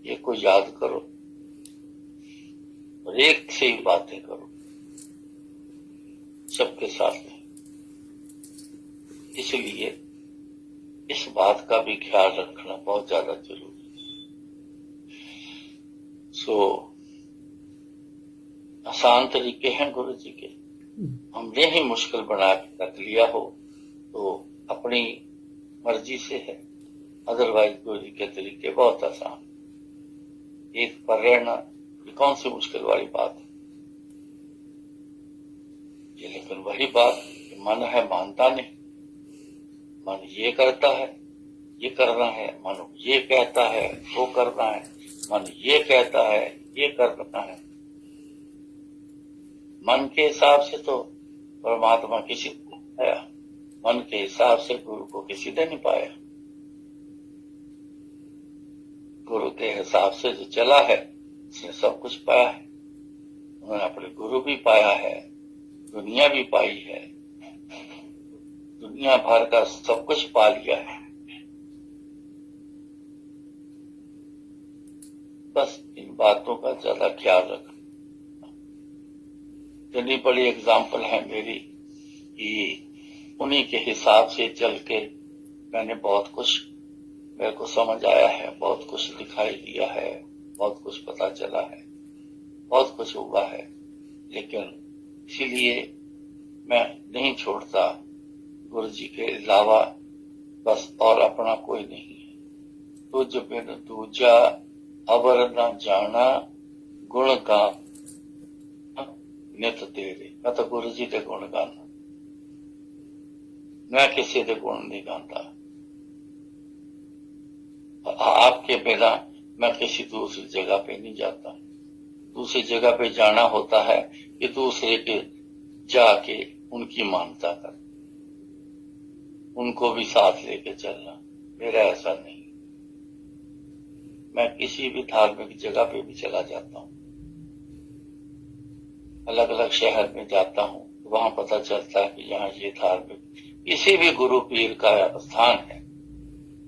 ये को याद करो और एक से ही बातें करो, सबके साथ में। इसलिए इस बात का भी ख्याल रखना बहुत ज्यादा जरूरी है। सो आसान तरीके हैं गुरु जी के, हमने ही मुश्किल बना के रख लिया हो तो अपनी मर्जी से है, अदरवाइज गुरु जी के तरीके बहुत आसान। एक पर रहना ये कौन सी मुश्किल वाली बात है, ये लेकिन वही बात मन है मानता नहीं, मन ये करता है, ये करना है, मन ये कहता है वो करना है, मन ये कहता है ये करना है। मन के हिसाब से तो परमात्मा किसी को नहीं पाया, मन के हिसाब से गुरु को किसी ने नहीं पाया। गुरु के हिसाब से जो चला है उसने सब कुछ पाया है, उन्होंने अपने गुरु भी पाया है, दुनिया भी पाई है, दुनिया भर का सब कुछ पा लिया है। बस इन बातों का ज्यादा ख्याल रखना। इतनी बड़ी एग्जाम्पल है मेरी कि उन्हीं के हिसाब से चल के मैंने बहुत कुछ मेरे को समझ आया है, बहुत कुछ दिखाई दिया है, बहुत कुछ पता चला है, बहुत कुछ हुआ है, लेकिन इसीलिए मैं नहीं छोड़ता गुरु जी के अलावा बस और अपना कोई नहीं है। तुझ बिन दूजा अवर न जाना, गुण गा नित तेरे। मैं तो गुरु जी के गुण गाना, मैं किसी के गुण नहीं गाता। आपके बिना मैं किसी दूसरी जगह पे नहीं जाता। दूसरी जगह पे जाना होता है कि दूसरे के जाके उनकी मानता कर, उनको भी साथ लेके चलना। मेरा ऐसा नहीं, मैं किसी भी धार्मिक जगह पे भी चला जाता हूँ, अलग अलग शहर में जाता हूँ, तो वहां पता चलता है कि यहाँ ये धार्मिक किसी भी गुरु पीर का स्थान है।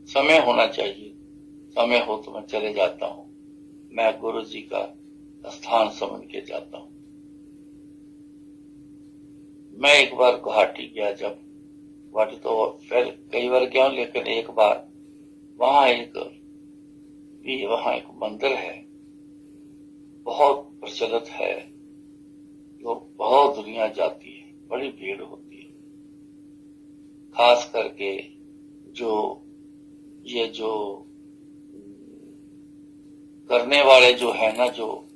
समय होना चाहिए, समय हो तो मैं चले जाता हूँ। मैं गुरु जी का स्थान समझ के जाता हूँ। मैं एक बार गुवाहाटी गया, जब गुवाहाटी तो फिर कई बार गया हूं, लेकिन एक बार वहां एक मंदिर है, बहुत प्रचलित है, जो बहुत दुनिया जाती है, बड़ी भीड़ होती है। खास करके जो करने वाले जो है ना, जो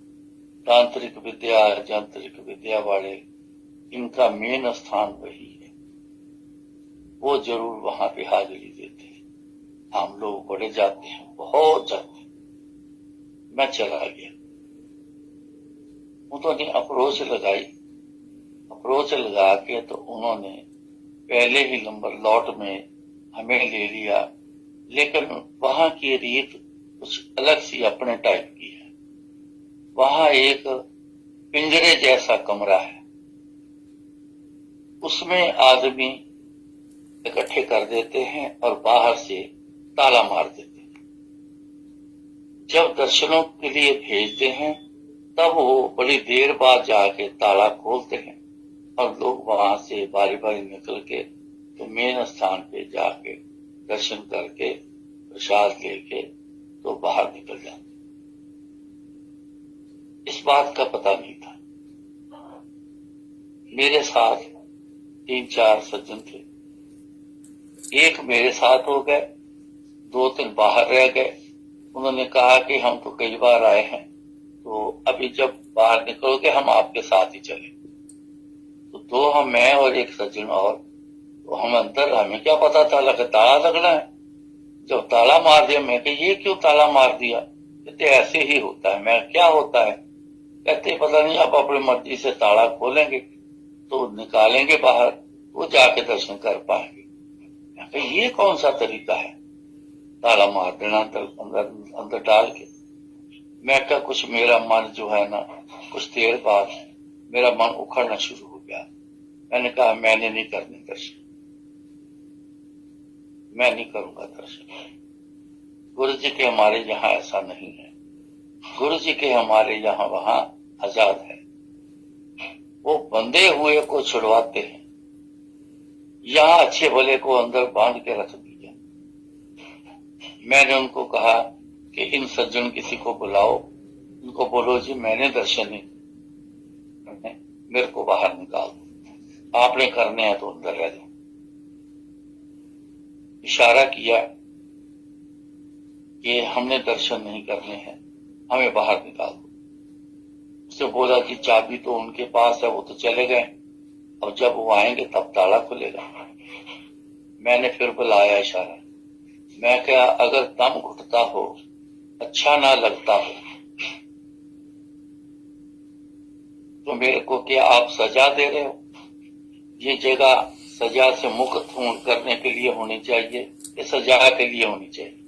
तांत्रिक विद्या यांत्रिक विद्या वाले, इनका मेन स्थान वही है। वो जरूर वहां पे हाजिरी देते हैं। हम लोग बड़े जाते हैं, बहुत जाते हैं। मैं चला गया, उन्होंने अप्रोच लगा के तो उन्होंने पहले ही नंबर लॉट में हमें ले लिया। लेकिन वहां की रीत कुछ अलग सी अपने टाइप की है। वहां एक पिंजरे जैसा कमरा है, उसमें आदमी इकट्ठे कर देते हैं और बाहर से ताला मार देते हैं। जब दर्शनों के लिए भेजते हैं तब वो बड़ी देर बाद जाके ताला खोलते हैं और लोग वहां से बारी बारी निकल के तो मेन स्थान पे जाके दर्शन करके प्रसाद लेके तो बाहर निकल जाते। इस बात का पता नहीं था। मेरे साथ 3-4 सज्जन थे, एक मेरे साथ हो गए, 2-3 बाहर रह गए। उन्होंने कहा कि हम तो कई बार आए हैं, तो अभी जब बाहर निकलोगे हम आपके साथ ही चले। तो 2 हम, मैं और एक सज्जन और, तो हम अंदर, हमें क्या पता था लगा ताला लगना है। जब ताला मार दिया, मैं कहा ये क्यों ताला मार दिया? कहते ऐसे ही होता है। मैं क्या होता है? कहते पता नहीं, आप अपनी मर्जी से ताला खोलेंगे तो निकालेंगे बाहर, वो जाके दर्शन कर पाएंगे। मैं कहा ये कौन सा तरीका है, ताला मार देना अंदर डाल के? मैं क्या, कुछ मेरा मन जो है ना, कुछ देर बाद मेरा मन उखड़ना शुरू हो गया। मैंने कहा मैंने नहीं करने दर्शन, मैं नहीं करूंगा दर्शन। गुरु जी के हमारे यहाँ ऐसा नहीं है। गुरु जी के हमारे यहाँ वहां आजाद है, वो बंधे हुए को छुड़वाते हैं। यहाँ अच्छे भले को अंदर बांध के रख दीजिए। मैंने उनको कहा कि इन सज्जन किसी को बुलाओ, उनको बोलो जी मैंने दर्शन नहीं करने, मेरे को बाहर निकाल दो, आपने करने हैं तो अंदर रह जाओ। इशारा किया कि हमने दर्शन नहीं करने हैं, हमें बाहर निकाल दो। उससे बोला कि चाबी तो उनके पास है, वो तो चले गए, और जब वो आएंगे तब ताला खुलेगा। मैंने फिर बुलाया इशारा, मैं क्या, अगर दम घुटता हो, अच्छा ना लगता हो, तो मेरे को क्या आप सजा दे रहे हो? ये जगह सजा से मुक्त करने के लिए होनी चाहिए, ये सजा के लिए होनी चाहिए।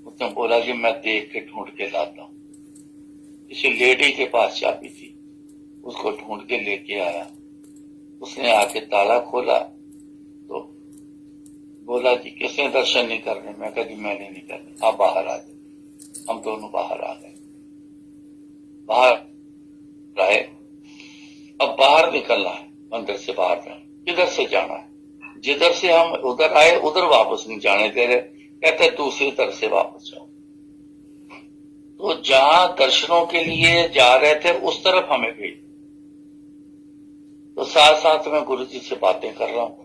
उसने बोला जी मैं देख के ढूंढ के लाता हूं। किसी लेडी के पास चाबी थी, उसको ढूंढ के लेके आया। उसने आके ताला खोला तो बोला जी किसने दर्शन नहीं करने? मैं कहा जी मैंने नहीं करने, आप बाहर आ जाए। हम दोनों बाहर आ गए, बाहर आए। अब बाहर निकलना है, मंदिर से बाहर जाना, किधर से जाना है? जिधर से हम उधर आए उधर वापस नहीं जाने दे रहे, कहते दूसरी तरफ से वापस जाओ। तो जहां दर्शनों के लिए जा रहे थे उस तरफ हमें भेज। तो साथ साथ में गुरु जी से बातें कर रहा हूं।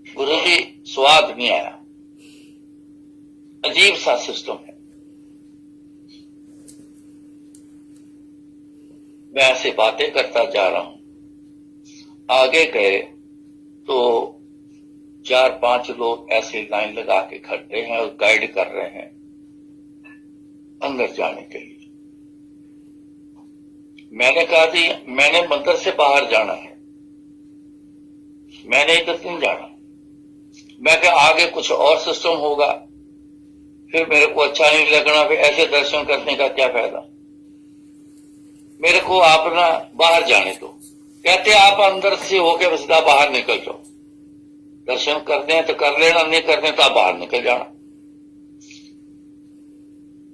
गुरु जी स्वाद नहीं आया, अजीब सा सिस्टम है। मैं ऐसे बातें करता जा रहा हूं। आगे गए तो 4-5 लोग ऐसे लाइन लगा के खड़े हैं और गाइड कर रहे हैं अंदर जाने के लिए। मैंने कहा जी मैंने मंदिर से बाहर जाना है, मैंने इधर नहीं जाना। मैं क्या, आगे कुछ और सिस्टम होगा, फिर मेरे को अच्छा नहीं लगना, फिर ऐसे दर्शन करने का क्या फायदा? मेरे को आप ना बाहर जाने दो। कहते आप अंदर से होके सीधा बाहर निकल जाओ, दर्शन करते हैं तो कर लेना, नहीं करते तो आप बाहर निकल जाना।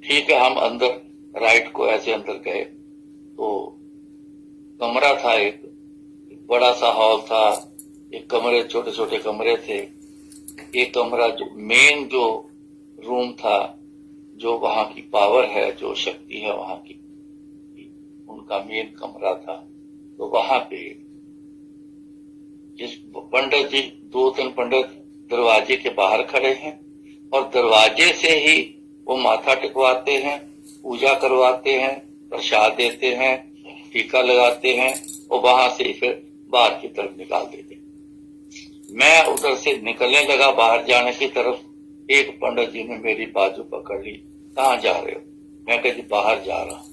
ठीक है, हम अंदर राइट को ऐसे अंदर गए तो कमरा था, एक बड़ा सा हॉल था, एक कमरे छोटे छोटे कमरे थे। एक कमरा जो मेन जो रूम था, जो वहां की पावर है, जो शक्ति है वहां की, उनका मेन कमरा था। तो वहां पे जिस पंडित जी, 2-3 पंडित दरवाजे के बाहर खड़े हैं और दरवाजे से ही वो माथा टिकवाते हैं, पूजा करवाते हैं, प्रसाद देते हैं, टीका लगाते हैं और वहां से फिर बाहर की तरफ निकाल देते हैं। मैं उधर से निकलने लगा बाहर जाने की तरफ, एक पंडित जी ने मेरी बाजू पकड़ ली। कहाँ जा रहे हो? मैं कहा जी बाहर जा रहा हूं।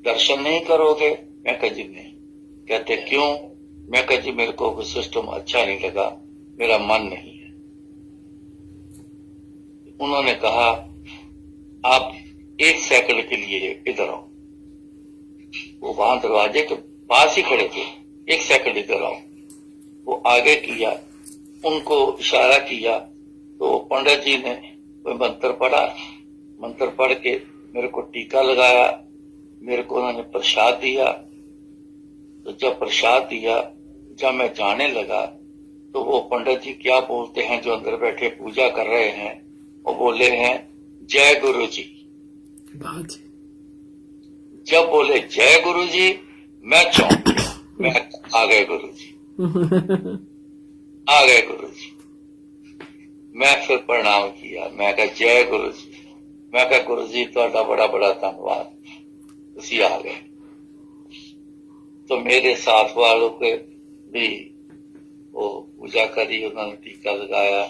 दर्शन नहीं करोगे? मैं कहा जी नहीं। कहते क्यों? मैं कहा जी मेरे को वो सिस्टम अच्छा नहीं लगा, मेरा मन नहीं है। उन्होंने कहा आप 1 सेकंड के लिए इधर आओ। वो वहां दरवाजे के पास ही खड़े थे। 1 सेकंड इधर आओ। वो आगे किया, उनको इशारा किया तो पंडित जी ने कोई मंत्र पढ़ा। मंत्र पढ़ के मेरे को टीका लगाया, मेरे को उन्होंने प्रसाद दिया। तो जब प्रसाद दिया, जब मैं जाने लगा तो वो पंडित जी क्या बोलते हैं, जो अंदर बैठे पूजा कर रहे हैं, वो बोले हैं जय गुरु जी। जब बोले जय गुरु जी, मैं चौंक गया। मैं आ गए गुरु जी, आ गए गुरु जी। मैं फिर प्रणाम किया, मैं कहा जय गुरु जी। मैं कहा गुरु जी तुहाडा बड़ा बड़ा धन्यवाद, तुसी आ गए। तो मेरे साथ वालों के भी वो पूजा करी, उन्होंने टीका लगाया।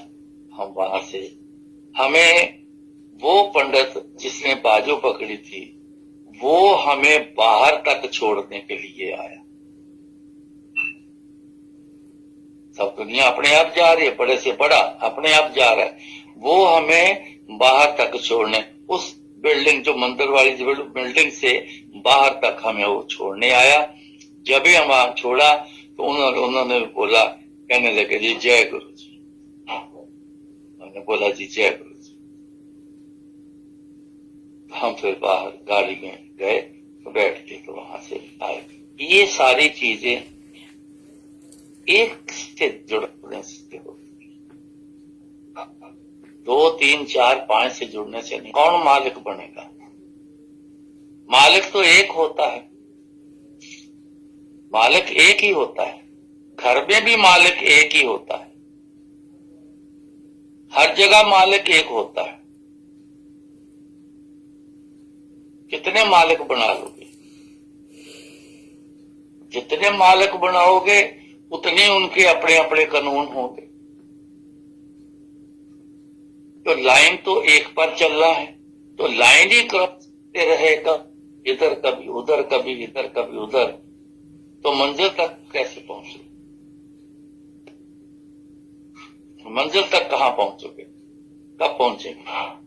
हम वहां से, हमें वो पंडित जिसने बाजू पकड़ी थी, वो हमें बाहर तक छोड़ने के लिए आया। सब दुनिया अपने आप जा रही है, बड़े से बड़ा अपने आप जा रहा है, वो हमें बाहर तक छोड़ने, उस बिल्डिंग जो मंदिर वाली बिल्डिंग से बाहर तक हमें वो छोड़ने आया। जब भी हम वहां छोड़ा तो उन्होंने बोला, कहने लगे जी जय गुरु जी। मैंने बोला जी जय गुरु जी। हम फिर बाहर गाड़ी में गए तो बैठ के तो वहां से आए। ये सारी चीजें एक से जुड़ने से होती है, 2, 3, 4, 5 से जुड़ने से नहीं। कौन मालिक बनेगा? मालिक तो एक होता है, मालिक एक ही होता है। घर में भी मालिक एक ही होता है, हर जगह मालिक एक होता है। कितने मालिक बना लोगे? जितने मालिक बनाओगे उतने उनके अपने अपने कानून होंगे। तो लाइन तो एक पर चल रहा है, तो लाइन ही क्रॉस रहेगा, इधर कभी उधर, कभी इधर कभी उधर, तो मंजिल तक कैसे पहुंचोगे? मंजिल तक कहां पहुंचोगे? कब पहुंचेंगे?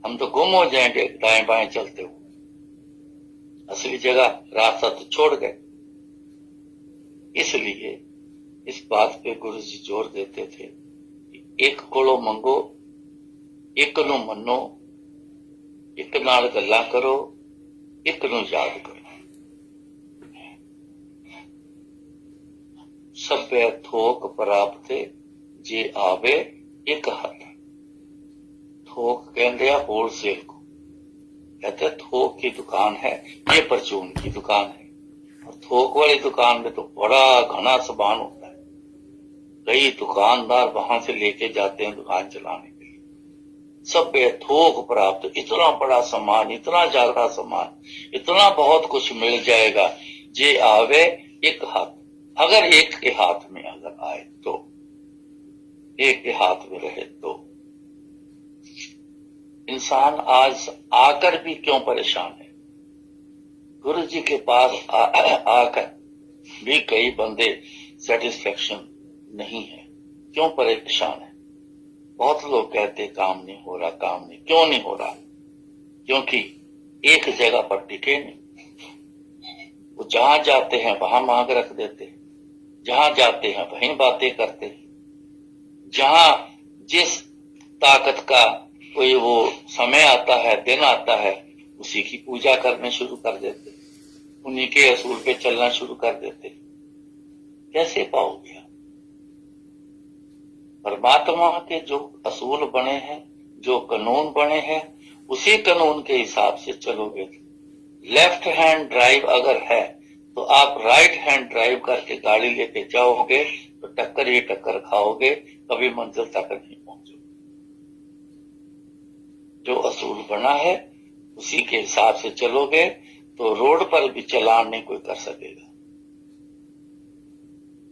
हम तो गुम हो जाएंगे दाएं बाएं चलते हुए। असली जगह रास्ता तो छोड़ गए। इसलिए इस बात पे गुरु जी जोर देते थे कि एक कोलो मंगो, एक नू मनो, एक नाल गल्लां करो, एक नू याद करो। सभ्य थोक प्राप्त जे आवे एक हथ। थोक कहते हैं होलसेल को, कहते थोक की दुकान है, ये परचून की दुकान है। और थोक वाली दुकान में तो बड़ा घना सामान होता है, कई दुकानदार वहां से लेके जाते हैं दुकान चलाने के लिए। सभ्य थोक प्राप्त, इतना बड़ा सामान, इतना ज्यादा सामान, इतना बहुत कुछ मिल जाएगा। जे आवे एक हाथ, अगर एक के हाथ में अगर आए तो, एक के हाथ में रहे तो। इंसान आज आकर भी क्यों परेशान है? गुरु जी के पास आकर भी कई बंदे सेटिस्फेक्शन नहीं है। क्यों परेशान है? बहुत लोग कहते काम नहीं हो रहा, काम नहीं। क्यों नहीं हो रहा? क्योंकि एक जगह पर टिके नहीं। वो जहां जाते हैं वहां मांग रख देते हैं, जहां जाते हैं वहीं बातें करते हैं, जहां जिस ताकत का कोई वो समय आता है, दिन आता है, उसी की पूजा करने शुरू कर देते, उन्हीं के असूल पे चलना शुरू कर देते। कैसे पाओगे आप? परमात्मा के जो असूल बने हैं, जो कानून बने हैं, उसी कानून के हिसाब से चलोगे। लेफ्ट हैंड ड्राइव अगर है तो आप राइट हैंड ड्राइव करके गाड़ी लेके जाओगे तो टक्कर ही टक्कर खाओगे, कभी मंजिल तक नहीं पहुंचोगे। जो असूल बना है उसी के हिसाब से चलोगे तो रोड पर भी चालान नहीं कोई कर सकेगा,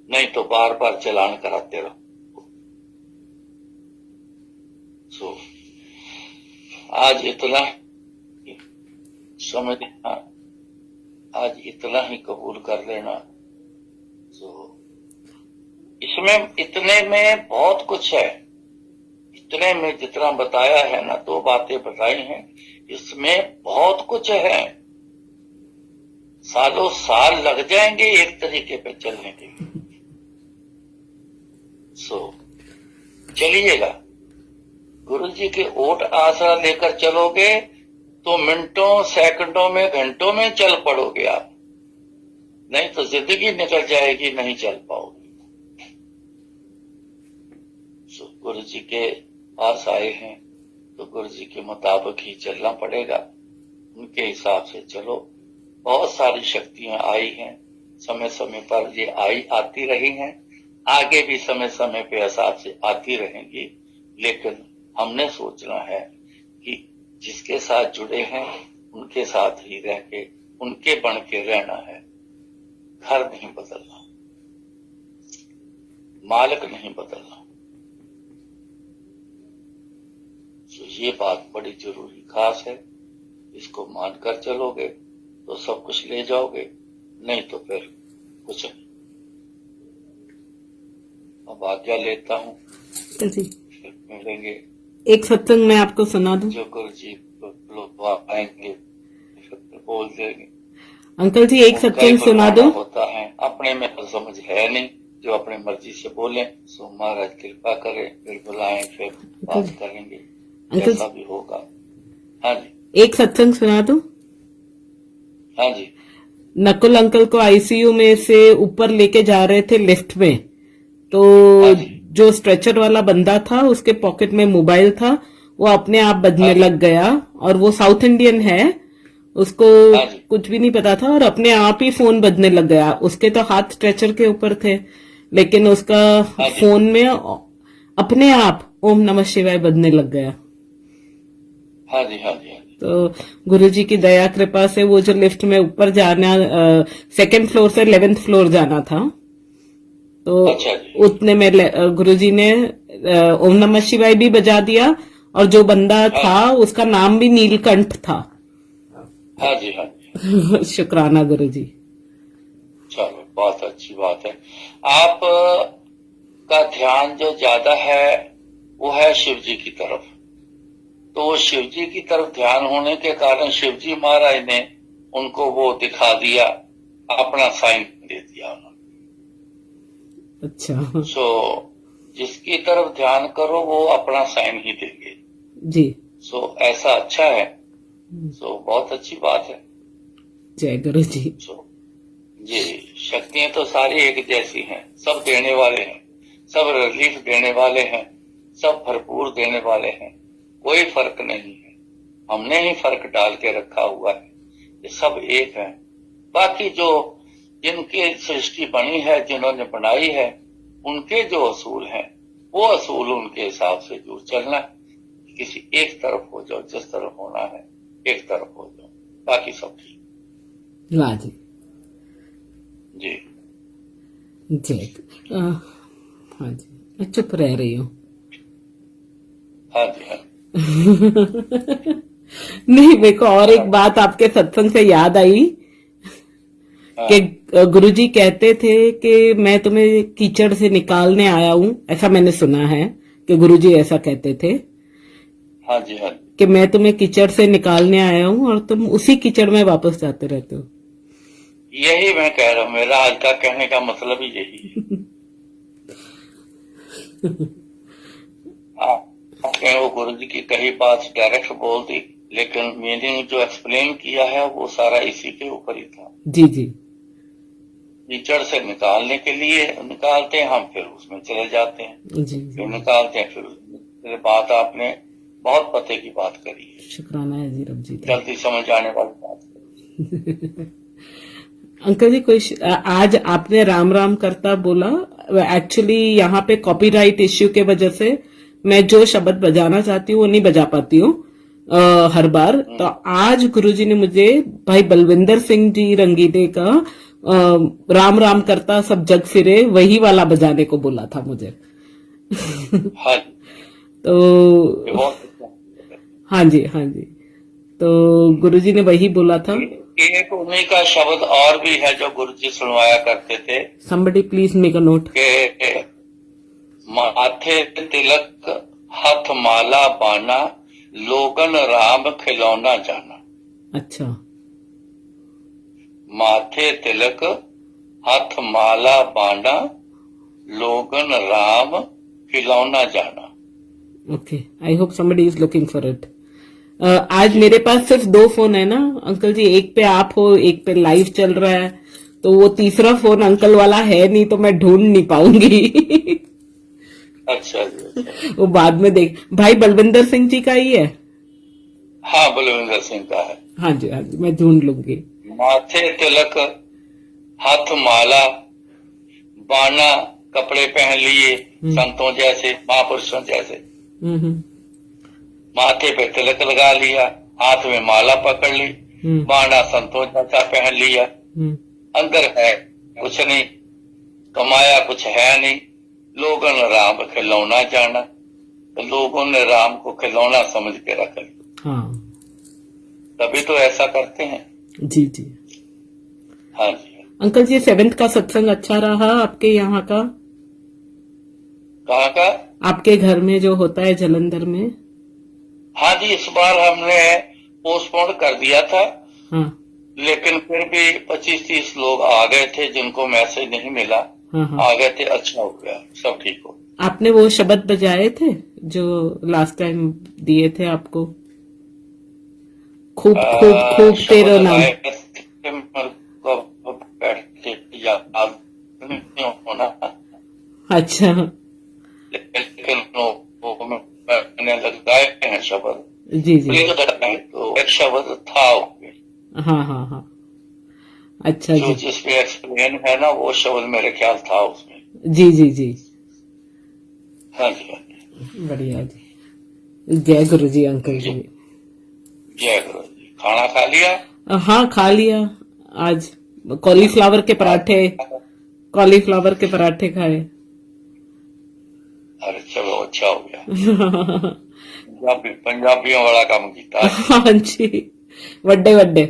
नहीं तो बार बार चालान कराते रहो। आज इतना समझ, आज इतना ही कबूल कर लेना। तो इसमें इतने में बहुत कुछ है, इतने में जितना बताया है ना, 2 बातें बताई हैं, इसमें बहुत कुछ है। सालों साल लग जाएंगे एक तरीके पे चलने के लिए। चलिएगा, गुरु जी के ओट आसरा लेकर चलोगे तो मिनटों, सेकंडों में, घंटों में चल पड़ोगे आप, नहीं तो जिंदगी निकल जाएगी, नहीं चल पाओगे। गुरु जी के पास आए हैं तो गुरु जी के मुताबिक ही चलना पड़ेगा, उनके हिसाब से चलो। बहुत सारी शक्तियां आई हैं, समय समय पर ये आती रही हैं, आगे भी समय समय पे हिसाब से आती रहेंगी, लेकिन हमने सोचना है कि जिसके साथ जुड़े हैं उनके साथ ही रह के, उनके बन के रहना है। घर नहीं बदलना, मालिक नहीं बदलना। तो ये बात बड़ी जरूरी खास है, इसको मानकर चलोगे तो सब कुछ ले जाओगे, नहीं तो फिर कुछ नहीं। अब आज्ञा लेता हूँ, जी फिर मिलेंगे। एक सत्संग मैं आपको सुना दूं। जो गुरु जी लोग आएंगे फिर बोल देंगे। अंकल जी एक सत्संग सुना दूं। होता है, अपने में तो समझ है नहीं, जो अपने मर्जी से बोले सो महाराज कृपा करे, फिर बुलाएं, फिर बात करेंगे, जैसा भी होगा। हाँ जी, एक सत्संग सुना दूं। हाँ जी। नकुल अंकल को आईसीयू में से ऊपर लेके जा रहे थे लिफ्ट में, तो जो स्ट्रेचर वाला बंदा था उसके पॉकेट में मोबाइल था, वो अपने आप बजने लग गया, और वो साउथ इंडियन है, उसको कुछ भी नहीं पता था, और अपने आप ही फोन बजने लग गया। उसके तो हाथ स्ट्रेचर के ऊपर थे, लेकिन उसका फोन में अपने आप ओम नमः शिवाय बजने लग गया। हाँ जी, हाँ जी, हाँ जी। तो गुरुजी की दया कृपा से वो जो लिफ्ट में ऊपर जाना, 2nd फ्लोर से 11th फ्लोर जाना था, तो उतने में गुरुजी ने ओम नमः शिवाय भी बजा दिया, और जो बंदा था उसका नाम भी नीलकंठ था। हाँ जी, हाँ जी। शुक्राना गुरुजी। चलो, बहुत अच्छी बात है। आप का ध्यान जो ज्यादा है वो है शिव जी की तरफ, तो शिव जी की तरफ ध्यान होने के कारण शिव जी महाराज ने उनको वो दिखा दिया, अपना साइन दे दिया उन्होंने। अच्छा। जिसकी तरफ ध्यान करो वो अपना साइन ही देंगे जी। ऐसा अच्छा है, बहुत अच्छी बात है। जय गुरु जी। जी, शक्तियां तो सारी एक जैसी हैं, सब देने वाले हैं, सब रिलीफ देने वाले हैं, सब भरपूर देने वाले हैं, कोई फर्क नहीं है। हमने ही फर्क डाल के रखा हुआ है, ये सब एक है। बाकी जो जिनकी सृष्टि बनी है, जिन्होंने बनाई है, उनके जो असूल हैं वो असूल उनके हिसाब से जुड़ चलना। किसी एक तरफ हो जाओ, जिस तरफ होना है एक तरफ हो जाओ, बाकी सब ठीक। वाह जी। जी जी। हाँ जी, मैं चुप रह रही हूँ। हाँ जी, हाँ। नहीं, मेरे को और एक बात आपके सत्संग से याद आई कि गुरुजी कहते थे कि मैं तुम्हें कीचड़ से निकालने आया हूँ, ऐसा मैंने सुना है कि गुरुजी ऐसा कहते थे। हाँ जी, हाँ जी। कि मैं तुम्हें कीचड़ से निकालने आया हूँ और तुम उसी कीचड़ में वापस जाते रहते हो। यही मैं कह रहा हूँ, मेरा आज का कहने का मतलब ही यही है। कि वो गुरु जी की कही बात डायरेक्ट बोल दी, लेकिन मीनिंग जो एक्सप्लेन किया है वो सारा इसी के ऊपर ही था। जी जी कीचड़ से निकालने के लिए निकालते हैं हम, फिर उसमें चले जाते हैं, जी जी फिर निकालते हैं, फिर बात आपने बहुत पते की बात करी है, शुक्राना है जी रब जी का। जल्दी समझ आने वाली बात करी। अंकल जी कोई आज आपने राम राम करता बोला, एक्चुअली यहाँ पे कॉपीराइट इश्यू के वजह से मैं जो शब्द बजाना चाहती हूँ वो नहीं बजा पाती हूँ हर बार। तो आज गुरुजी ने मुझे भाई बलविंदर सिंह जी रंगीले का राम राम करता सब जग फिरे वही वाला बजाने को बोला था मुझे। हाँ, तो ये बहुत अच्छा। हाँ जी हाँ जी, तो गुरुजी ने वही बोला था। एक उन्हीं का शब्द और भी है जो गुरु जी सुनवाया करते थे somebody please make a note। कि माथे तिलक हाथ माला बाना, लोगन राम खिलौना जाना। अच्छा, माथे तिलक हाथ माला बाना, लोगन राम खिलौना जाना। Okay, I hope somebody is looking for it। आज मेरे पास सिर्फ 2 फोन है ना अंकल जी, एक पे आप हो, एक पे लाइव चल रहा है, तो वो तीसरा फोन अंकल वाला है नहीं, तो मैं ढूंढ नहीं पाऊंगी। अच्छा जी, अच्छा। वो बाद में देख, भाई बलविंदर सिंह जी का ही है। हाँ, बलविंदर सिंह का है। हाँ जी हाँ जी, मैं ढूंढ लूंगी। माथे तिलक हाथ माला बाना, कपड़े पहन लिए संतों जैसे, महापुरुषों जैसे। हम्म, माथे पे तिलक लगा लिया, हाथ में माला पकड़ ली, बाना संतों जैसा पहन लिया। अंदर है कुछ नहीं, कमाया कुछ है नहीं, लोगों ने राम खिलौना जाना, तो लोगों ने राम को खिलौना समझ के रख लिया। हाँ तभी तो ऐसा करते हैं। जी जी। हाँ जी अंकल जी 7th का सत्संग अच्छा रहा आपके यहाँ का? कहाँ का? आपके घर में जो होता है जलंधर में। हाँ जी, इस बार हमने पोस्टपोन कर दिया था। हाँ लेकिन फिर भी 25-30 लोग आ गए थे जिनको मैसेज नहीं मिला। हाँ हाँ। आ गए थे, अच्छा हो गया, सब ठीक हो। आपने वो शब्द बजाए थे जो लास्ट टाइम दिए थे आपको, खूब खूब खूब तेरा नाम। होना, अच्छा लेकिन मैंने लगाए हैं शब्द। जी जी। तो एक शब्द था हाँ हाँ हाँ, अच्छा जो जी। जिसमें एक्सप्लेन है ना, वो शब्द मेरे ख्याल था उसमें। जी जी जी, हाँ जी हाँ जी। बढ़िया जी। जय गुरु जी अंकल जी। जय गुरु जी। खाना खा लिया? हाँ खा लिया, आज कॉलीफ्लावर के पराठे, कॉलीफ्लावर के पराठे खाए। अरे चलो, अच्छा हो गया। पंजाबियों वाला काम किया। हाँ जी, वड्डे वड्डे।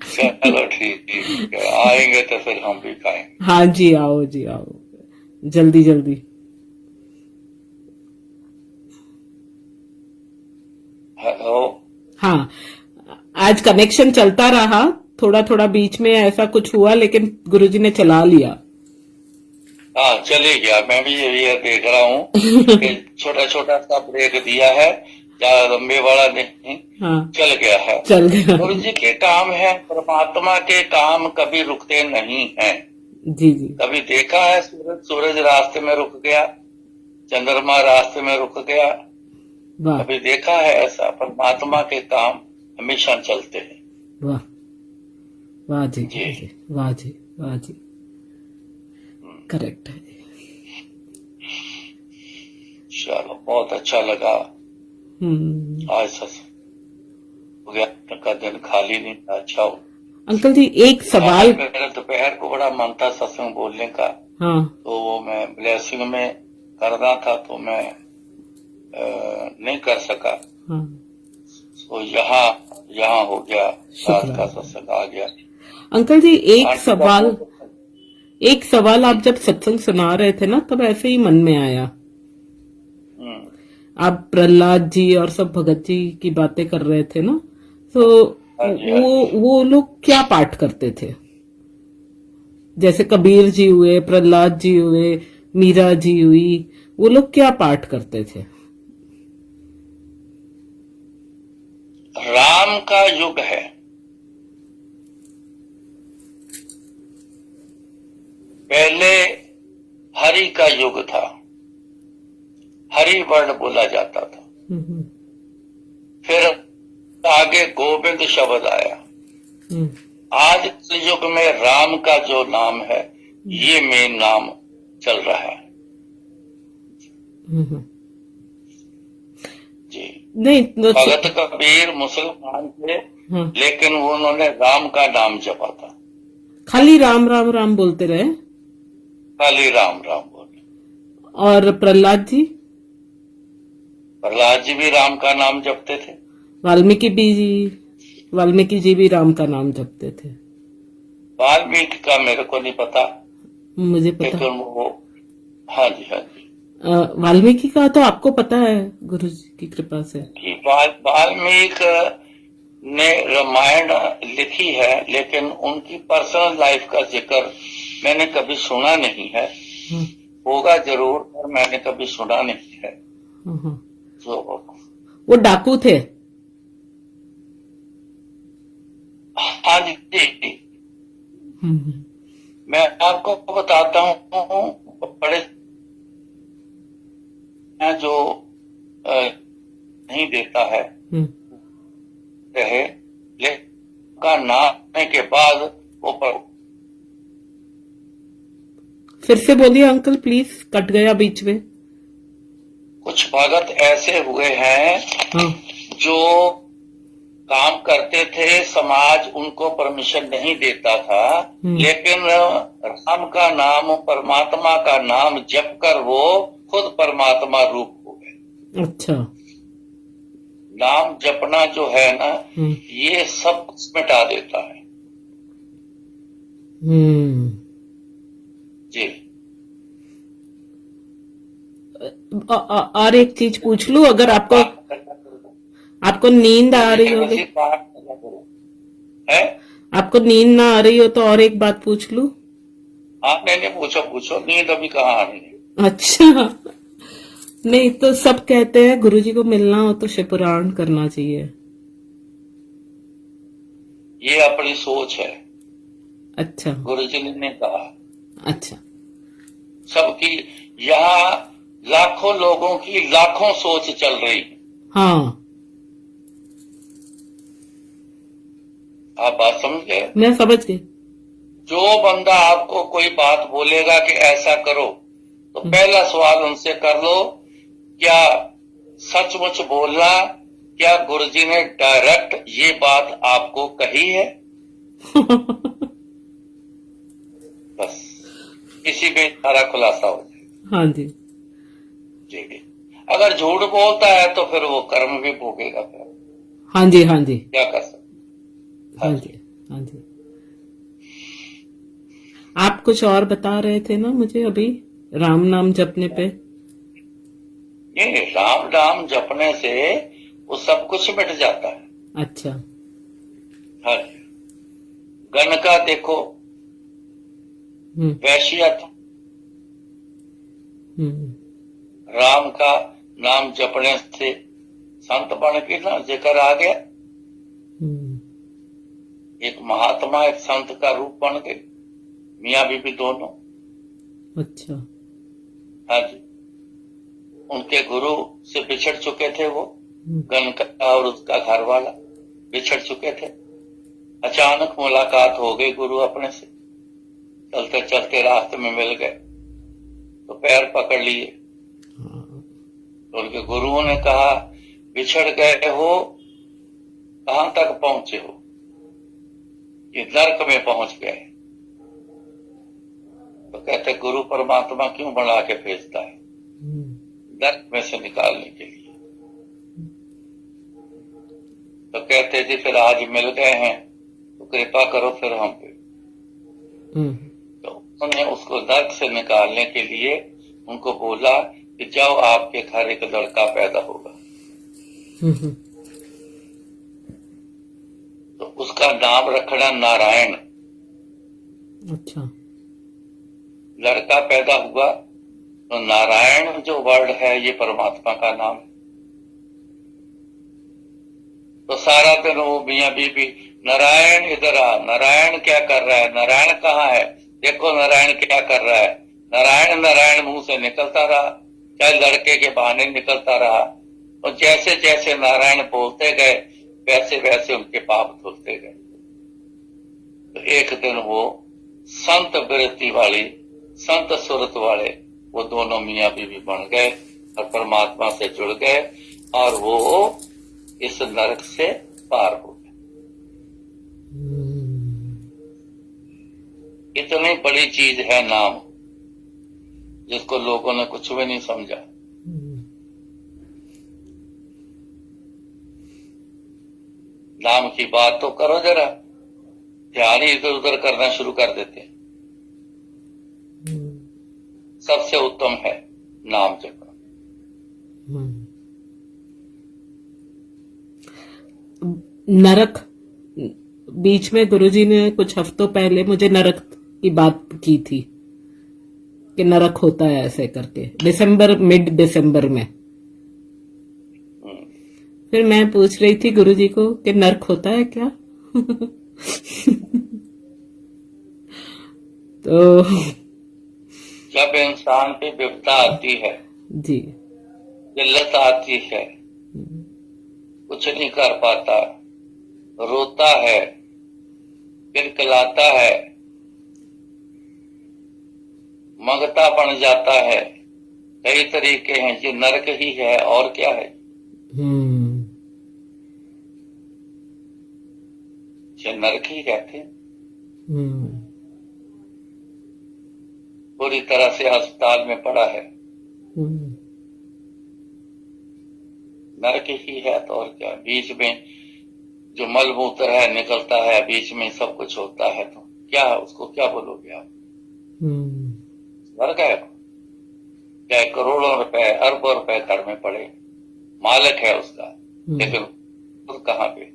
चलो ठीक है, आएंगे तो फिर हम भी खाएंगे। हाँ जी, आओ जी आओ, जल्दी जल्दी। हेलो। हाँ, आज कनेक्शन चलता रहा, थोड़ा थोड़ा बीच में ऐसा कुछ हुआ, लेकिन गुरुजी ने चला लिया। हाँ, चले गया। मैं भी ये देख रहा हूँ कि छोटा छोटा सा ब्रेक दिया है, ज्यादा लंबे वाला नहीं। हाँ, चल गया है। चल गया। गुरु जी के काम है, परमात्मा के काम कभी रुकते नहीं हैं। जी जी। कभी देखा है सूरज रास्ते में रुक गया, चंद्रमा रास्ते में रुक गया? वाह कभी देखा है ऐसा? परमात्मा के काम हमेशा चलते हैं। वाह वाह जी, जी। जी वाह जी, वाह जी, करेक्ट है। चलो, बहुत अच्छा लगा। आज हो गया का दिन, खाली नहीं था, अच्छा हो। अंकल जी एक सवाल। मेरा दोपहर को बड़ा मन था सत्संग बोलने का। हाँ तो वो मैं ब्लेसिंग में करना था, तो मैं नहीं कर सका। हाँ, तो यहाँ हो गया, रात का सत्संग आ गया। अंकल जी एक सवाल आप जब सत्संग सुना रहे थे ना, तब ऐसे ही मन में आया। आप प्रहलाद जी और सब भगत जी की बातें कर रहे थे ना, तो वो लोग क्या पाठ करते थे? जैसे कबीर जी हुए, प्रहलाद जी हुए, मीरा जी हुई, वो लोग क्या पाठ करते थे? राम का युग है, पहले हरि का युग था, हरि वर्ण बोला जाता था। हम्म, फिर आगे गोविंद शब्द आया। हम्म, आज इस युग में राम का जो नाम है ये मेन नाम चल रहा है हम्म। जी। नहीं भगत कबीर मुसलमान थे, हाँ, लेकिन उन्होंने राम का नाम जपा था, खाली राम राम राम बोलते रहे। खाली राम राम बोले। और प्रहलाद जी? प्रहलाद जी भी राम का नाम जपते थे। वाल्मीकि जी भी राम का नाम जपते थे। वाल्मीकि का मेरे को नहीं पता, मुझे पता। लेकिन वो, हाँ जी हाँ जी, वाल्मीकि का तो आपको पता है, गुरु जी की कृपा से। कि वाल्मीकि ने रामायण लिखी है, लेकिन उनकी पर्सनल लाइफ का जिक्र मैंने कभी सुना नहीं है। हाँ, होगा जरूर, पर मैंने कभी सुना नहीं है। हाँ, हाँ। तो वो डाकू थे। हाँ जी, हम्म, मैं आपको बताता हूँ, बड़े हैं जो नहीं देता है हम्म। रहे, लेकिन का नाम आने के बाद वो फिर से बोलिए अंकल प्लीज, कट गया बीच में। कुछ भगत ऐसे हुए हैं हाँ, जो काम करते थे, समाज उनको परमिशन नहीं देता था, लेकिन राम का नाम, परमात्मा का नाम जप कर वो खुद परमात्मा रूप हो गए। अच्छा। नाम जपना जो है ना, ये सब कुछ मिटा देता है जी। और एक चीज पूछ लूं, अगर आपको नींद आ रही होगी, है, आपको नींद ना आ रही हो तो और एक बात पूछ लूं? आप नहीं पूछो पूछो, नींद अभी कहाँ आ रही है। अच्छा। नहीं तो सब कहते हैं गुरुजी को मिलना हो तो शिवपुराण करना चाहिए। ये अपनी सोच है। अच्छा। गुरुजी ने कहा। अच्छा। सबकी, यहाँ लाखों लोगों की लाखों सोच चल रही। हाँ, आप बात समझ गए? मैं समझ गई। जो बंदा आपको कोई बात बोलेगा कि ऐसा करो, तो पहला सवाल उनसे कर लो, क्या सचमुच बोलना, क्या गुरुजी ने डायरेक्ट ये बात आपको कही है? बस इसी में सारा खुलासा हो जाए। हाँ जी। जी, अगर झूठ बोलता है तो फिर वो कर्म भी भोगेगा फिर। हाँ जी, हाँ जी, क्या कर सकते। हाँ जी, हाँ जी। आप कुछ और बता रहे थे ना मुझे अभी, राम नाम जपने पे? ये राम नाम जपने से वो सब कुछ मिट जाता है। अच्छा। हाँ, गण का देखो, वैश्य था, राम का नाम जपने से संत बन के ना जिक्र आ गया। एक महात्मा एक संत का रूप बन गए, मियाँ बीबी दोनों। अच्छा। हाँ जी, उनके गुरु से बिछड़ चुके थे वो, गण का और उसका घर वाला बिछड़ चुके थे। अचानक मुलाकात हो गई गुरु अपने से, चलते चलते रास्ते में मिल गए तो पैर पकड़ लिए। तो उनके गुरुओं ने कहा, बिछड़ गए हो, कहां तक पहुंचे हो? ये नर्क में पहुंच गए। तो कहते गुरु परमात्मा क्यों बना के भेजता है? नर्क में से निकालने के लिए। तो कहते जी फिर आज मिल गए हैं तो कृपा करो फिर हम पे। तो उन्होंने उसको नर्क से निकालने के लिए उनको बोला कि जाओ आपके घर एक लड़का पैदा होगा। तो उसका नाम रखना नारायण। अच्छा। लड़का पैदा हुआ, तो नारायण जो वर्ड है ये परमात्मा का नाम है। तो सारा दिन वो मियां बीबी नारायण इधर आ, नारायण क्या कर रहा है, नारायण कहाँ है, देखो नारायण क्या कर रहा है, नारायण नारायण मुंह से निकलता रहा, चाहे लड़के के बहाने निकलता रहा। और जैसे जैसे नारायण बोलते गए वैसे वैसे उनके पाप धुलते गए। तो एक दिन वो संत वृत्ति वाली, संत सुरत वाले वो दोनों मियां बीवी बन गए और परमात्मा से जुड़ गए और वो इस नरक से पार हो गए। इतनी बड़ी चीज है नाम, जिसको लोगों ने कुछ भी नहीं समझा। नाम की बात तो करो जरा, ध्यान ही इधर उधर करना शुरू कर देते हैं। सबसे उत्तम है नाम जपना। नरक, बीच में गुरुजी ने कुछ हफ्तों पहले मुझे नरक की बात की थी कि नरक होता है ऐसे करके, दिसंबर, मिड दिसंबर में। फिर मैं पूछ रही थी गुरुजी को कि नरक होता है क्या? तो जब इंसान पे विपदा आती है, जी, जिल्लत आती है, कुछ नहीं कर पाता, रोता है, किलकिलाता है, मंगता बन जाता है, कई तरीके हैं, ये नरक ही है और क्या है। ये नरक ही कहते हैं। पूरी तरह से अस्पताल में पड़ा है, नरक ही है तो और क्या। बीच में जो मलमूत्र है निकलता है, बीच में सब कुछ होता है, तो क्या उसको क्या बोलोगे आप? नरक है। चाहे करोड़ों रुपए, अरबों रुपए घर में पड़े, मालिक है उसका, लेकिन खुद कहाँ पे।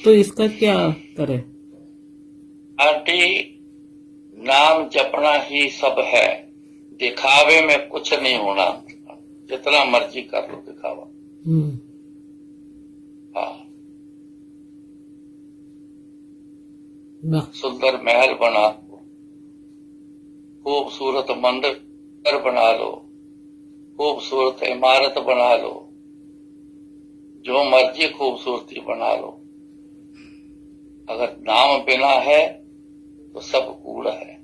तो इसका क्या करे? आंटी, नाम जपना ही सब है, दिखावे में कुछ नहीं होना। जितना मर्जी कर लो दिखावा। हाँ, सुंदर महल बना लो, खूबसूरत मंदिर बना लो, खूबसूरत इमारत बना लो, जो मर्जी खूबसूरती बना लो, अगर नाम बिना है तो सब कूड़ है।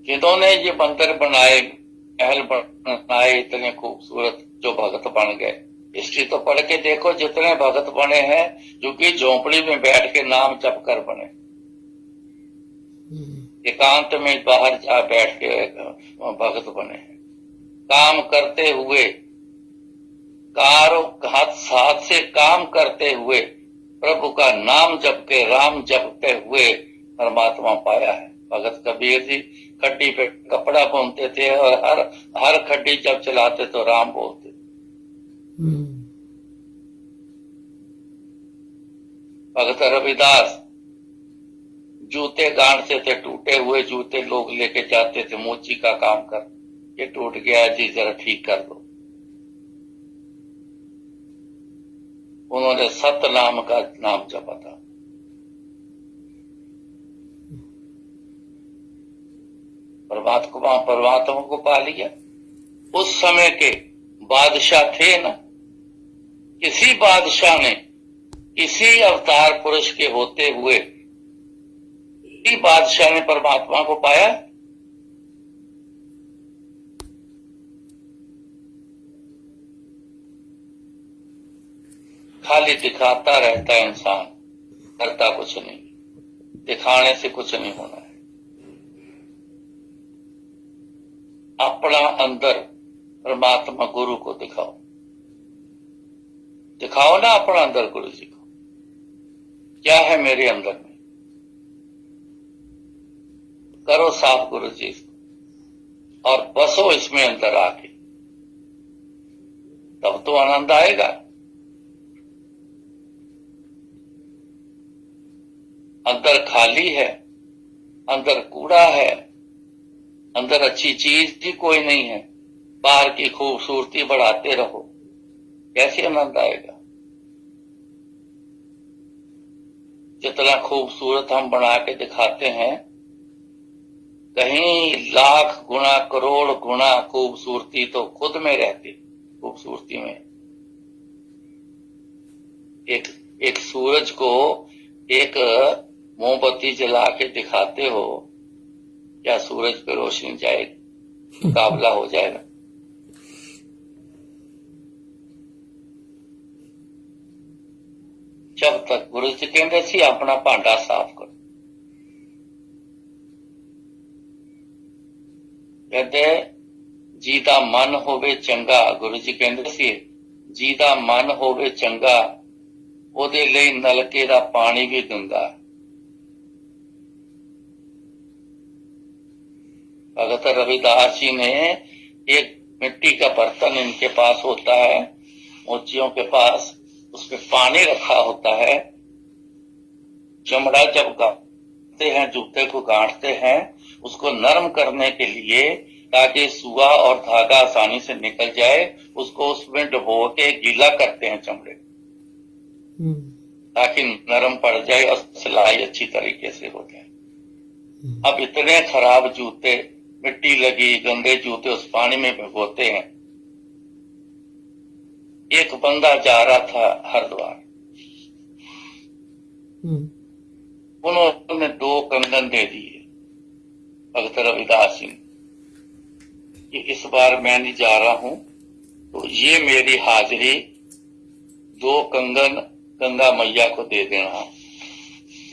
जिन्होंने ये मंदिर बनाए, महल बनाए इतने खूबसूरत, जो भगत बन गए, हिस्ट्री तो पढ़ के देखो, जितने भगत बने हैं जो कि झोंपड़ी में बैठ के नाम जप कर बने, एकांत में बाहर जा बैठ के भगत बने हैं। काम करते हुए, हाथ साथ से काम करते हुए, प्रभु का नाम जप के, राम जपते हुए परमात्मा पाया है। भगत कबीर जी खड्डी पे कपड़ा बुनते थे और हर खड्डी जब चलाते तो राम बोलते। भगत रविदास जूते गांठते थे, टूटे हुए जूते लोग लेके जाते थे, मोची का काम कर, ये टूट गया जी जरा ठीक कर दो। उन्होंने सत्य नाम का नाम जपा था। परमात्मा को पा लिया। उस समय के बादशाह थे ना, किसी बादशाह ने, किसी अवतार पुरुष के होते हुए, किसी बादशाह ने परमात्मा को पाया? खाली दिखाता रहता है इंसान, करता कुछ नहीं। दिखाने से कुछ नहीं होना है। अपना अंदर परमात्मा गुरु को दिखाओ, दिखाओ ना अपना अंदर गुरु जी को, क्या है मेरे अंदर में, करो साफ गुरु जी और बसो इसमें अंदर आके। तब तो आनंद आएगा। अंदर खाली है, अंदर कूड़ा है, अंदर अच्छी चीज भी कोई नहीं है, बाहर की खूबसूरती बढ़ाते रहो, कैसे आनंद आएगा? जितना खूबसूरत हम बना के दिखाते हैं, कहीं लाख गुना करोड़ गुना खूबसूरती तो खुद में रहती। खूबसूरती में एक सूरज को एक मोमबत्ती जला के दिखाते हो, क्या सूरज पे रोशनी जाएगी? मुकाबला हो जाएगा। जब तक गुरु जी कहते सी अपना भांडा साफ करो, कहते जी दा मन होवे चंगा, गुरु जी कहते सी जी दा मन होवे चंगा, ओदे लई नलके दा पानी भी गंगा। भगत रविदास जी ने एक मिट्टी का बर्तन इनके पास होता है, मोचियों के पास, उसमें पानी रखा होता है। चमड़ा जब गाड़ते हैं, जूते को गांठते हैं, उसको नरम करने के लिए, ताकि सुआ और धागा आसानी से निकल जाए, उसको उसमें डुबो के गीला करते हैं चमड़े, ताकि नरम पड़ जाए और सिलाई अच्छी तरीके से हो जाए। अब इतने खराब जूते, मिट्टी लगी गंदे जूते उस पानी में भिगोते हैं। एक बंदा जा रहा था हरिद्वार, उन्होंने 2 कंगन दे दिए भगत रविदास जी ने कि इस बार मैं नहीं जा रहा हूं, तो ये मेरी हाजिरी 2 कंगन गंगा मैया को दे देना।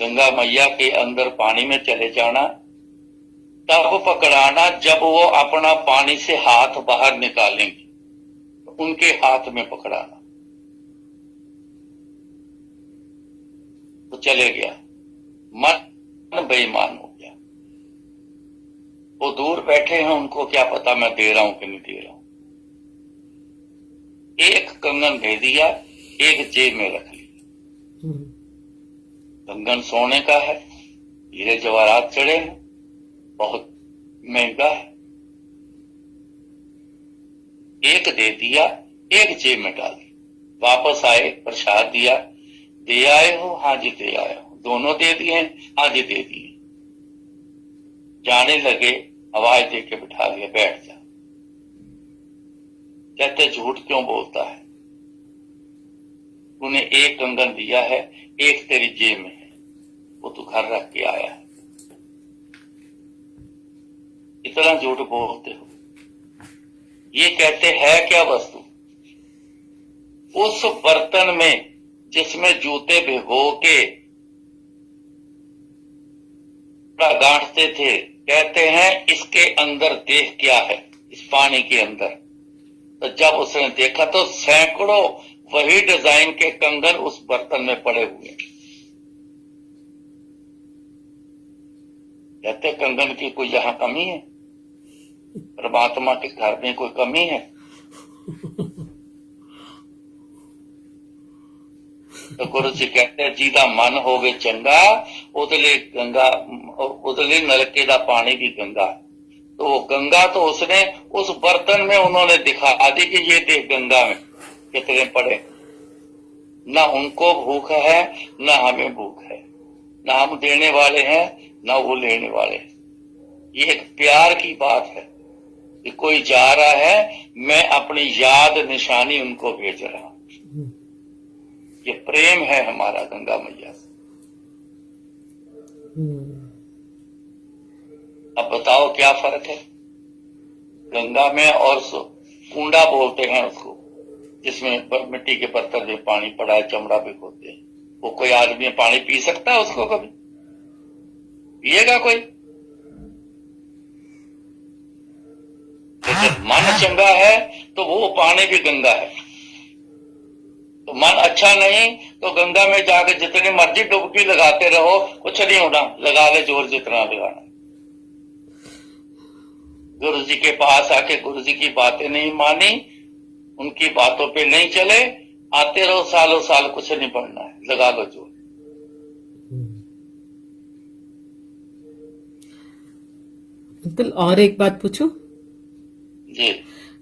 गंगा मैया के अंदर पानी में चले जाना, तब पकड़ाना जब वो अपना पानी से हाथ बाहर निकालेंगे, उनके हाथ में पकड़ाना। तो चले गया, मन बेईमान हो गया। वो दूर बैठे हैं, उनको क्या पता मैं दे रहा हूं कि नहीं दे रहा हूं। एक कंगन दे दिया, एक जेब में रख लिया। कंगन सोने का है, हीरे जवाहरात चढ़े हैं, बहुत महंगा है। एक दे दिया, एक जेब में डाल दिया। वापस आए, प्रसाद दिया, दे आए हो? हाँ जी दे आया हूं। दोनों दे दिए? हाँ जी दे दिए। जाने लगे, आवाज दे के बिठा लिया, बैठ जा। कहते झूठ क्यों बोलता है, तूने एक कंगन दिया है, एक तेरी जेब में है, वो तू घर रख के आया है, इतना झूठ बोलते हो। ये कहते हैं क्या वस्तु? उस बर्तन में जिसमें जूते भिगो के गांठते थे, कहते हैं इसके अंदर देख क्या है, इस पानी के अंदर। तो जब उसने देखा तो सैकड़ों वही डिजाइन के कंगन उस बर्तन में पड़े हुए। कहते कंगन की कोई यहां कमी है? परमात्मा के घर में कोई कमी है? तो गुरु जी कहते हैं जी दा मन होवे चंगा, उदले गंगा, उदले नलके दा पानी भी गंगा। तो वो गंगा तो उसने उस बर्तन में उन्होंने दिखा दी कि ये देख गंगा में कितने पड़े। ना उनको भूख है, ना हमें भूख है, ना हम देने वाले हैं, ना वो लेने वाले हैं। ये एक प्यार की बात है कि कोई जा रहा है, मैं अपनी याद निशानी उनको भेज रहा हूं। ये प्रेम है हमारा गंगा मैया से। अब बताओ क्या फर्क है गंगा में और कुंडा बोलते हैं उसको, जिसमें मिट्टी के बर्तन में पानी पड़ा है, चमड़ा भिगोते हैं। वो कोई आदमी पानी पी सकता है उसको? कभी पिएगा कोई? जब मन चंगा है तो वो पानी भी गंगा है। तो मन अच्छा नहीं तो गंगा में जाकर जितनी मर्जी डुबकी लगाते रहो, कुछ नहीं होना, लगा ले जोर जितना लगाना। गुरु जी के पास आके गुरु जी की बातें नहीं मानी उनकी बातों पे नहीं चले, आते रहो सालों साल, कुछ नहीं पढ़ना है, लगा लो जो। अंकल और एक बात पूछूं? जी।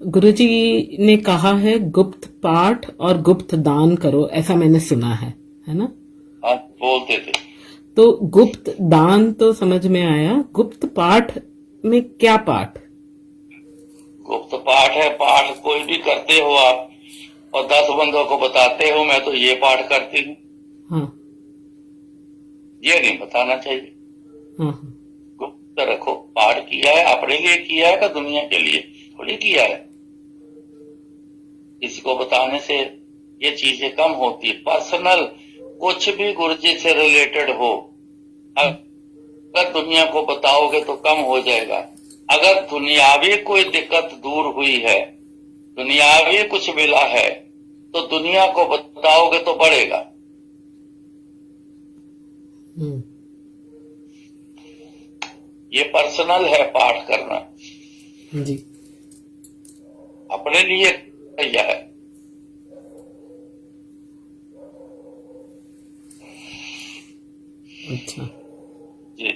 गुरुजी ने कहा है गुप्त पाठ और गुप्त दान करो, ऐसा मैंने सुना है ना? हाँ, बोलते थे। तो गुप्त दान तो समझ में आया, गुप्त पाठ में क्या पाठ? गुप्त पाठ है, पाठ कोई भी करते हो आप और 10 बंदों को बताते हो मैं तो ये पाठ करती हूँ, हाँ ये नहीं बताना चाहिए। हाँ हाँ। गुप्त रखो, पाठ किया है अपने लिए किया है, का दुनिया के लिए थोड़ी किया है। किसी को बताने से ये चीजें कम होती है। पर्सनल कुछ भी गुरुजी से रिलेटेड हो, अगर दुनिया को बताओगे तो कम हो जाएगा। अगर दुनियावी कोई दिक्कत दूर हुई है, दुनियावी कुछ मिला है, तो दुनिया को बताओगे तो बढ़ेगा। ये पर्सनल है पाठ करना, जी अपने लिए किया है। अच्छा। जी।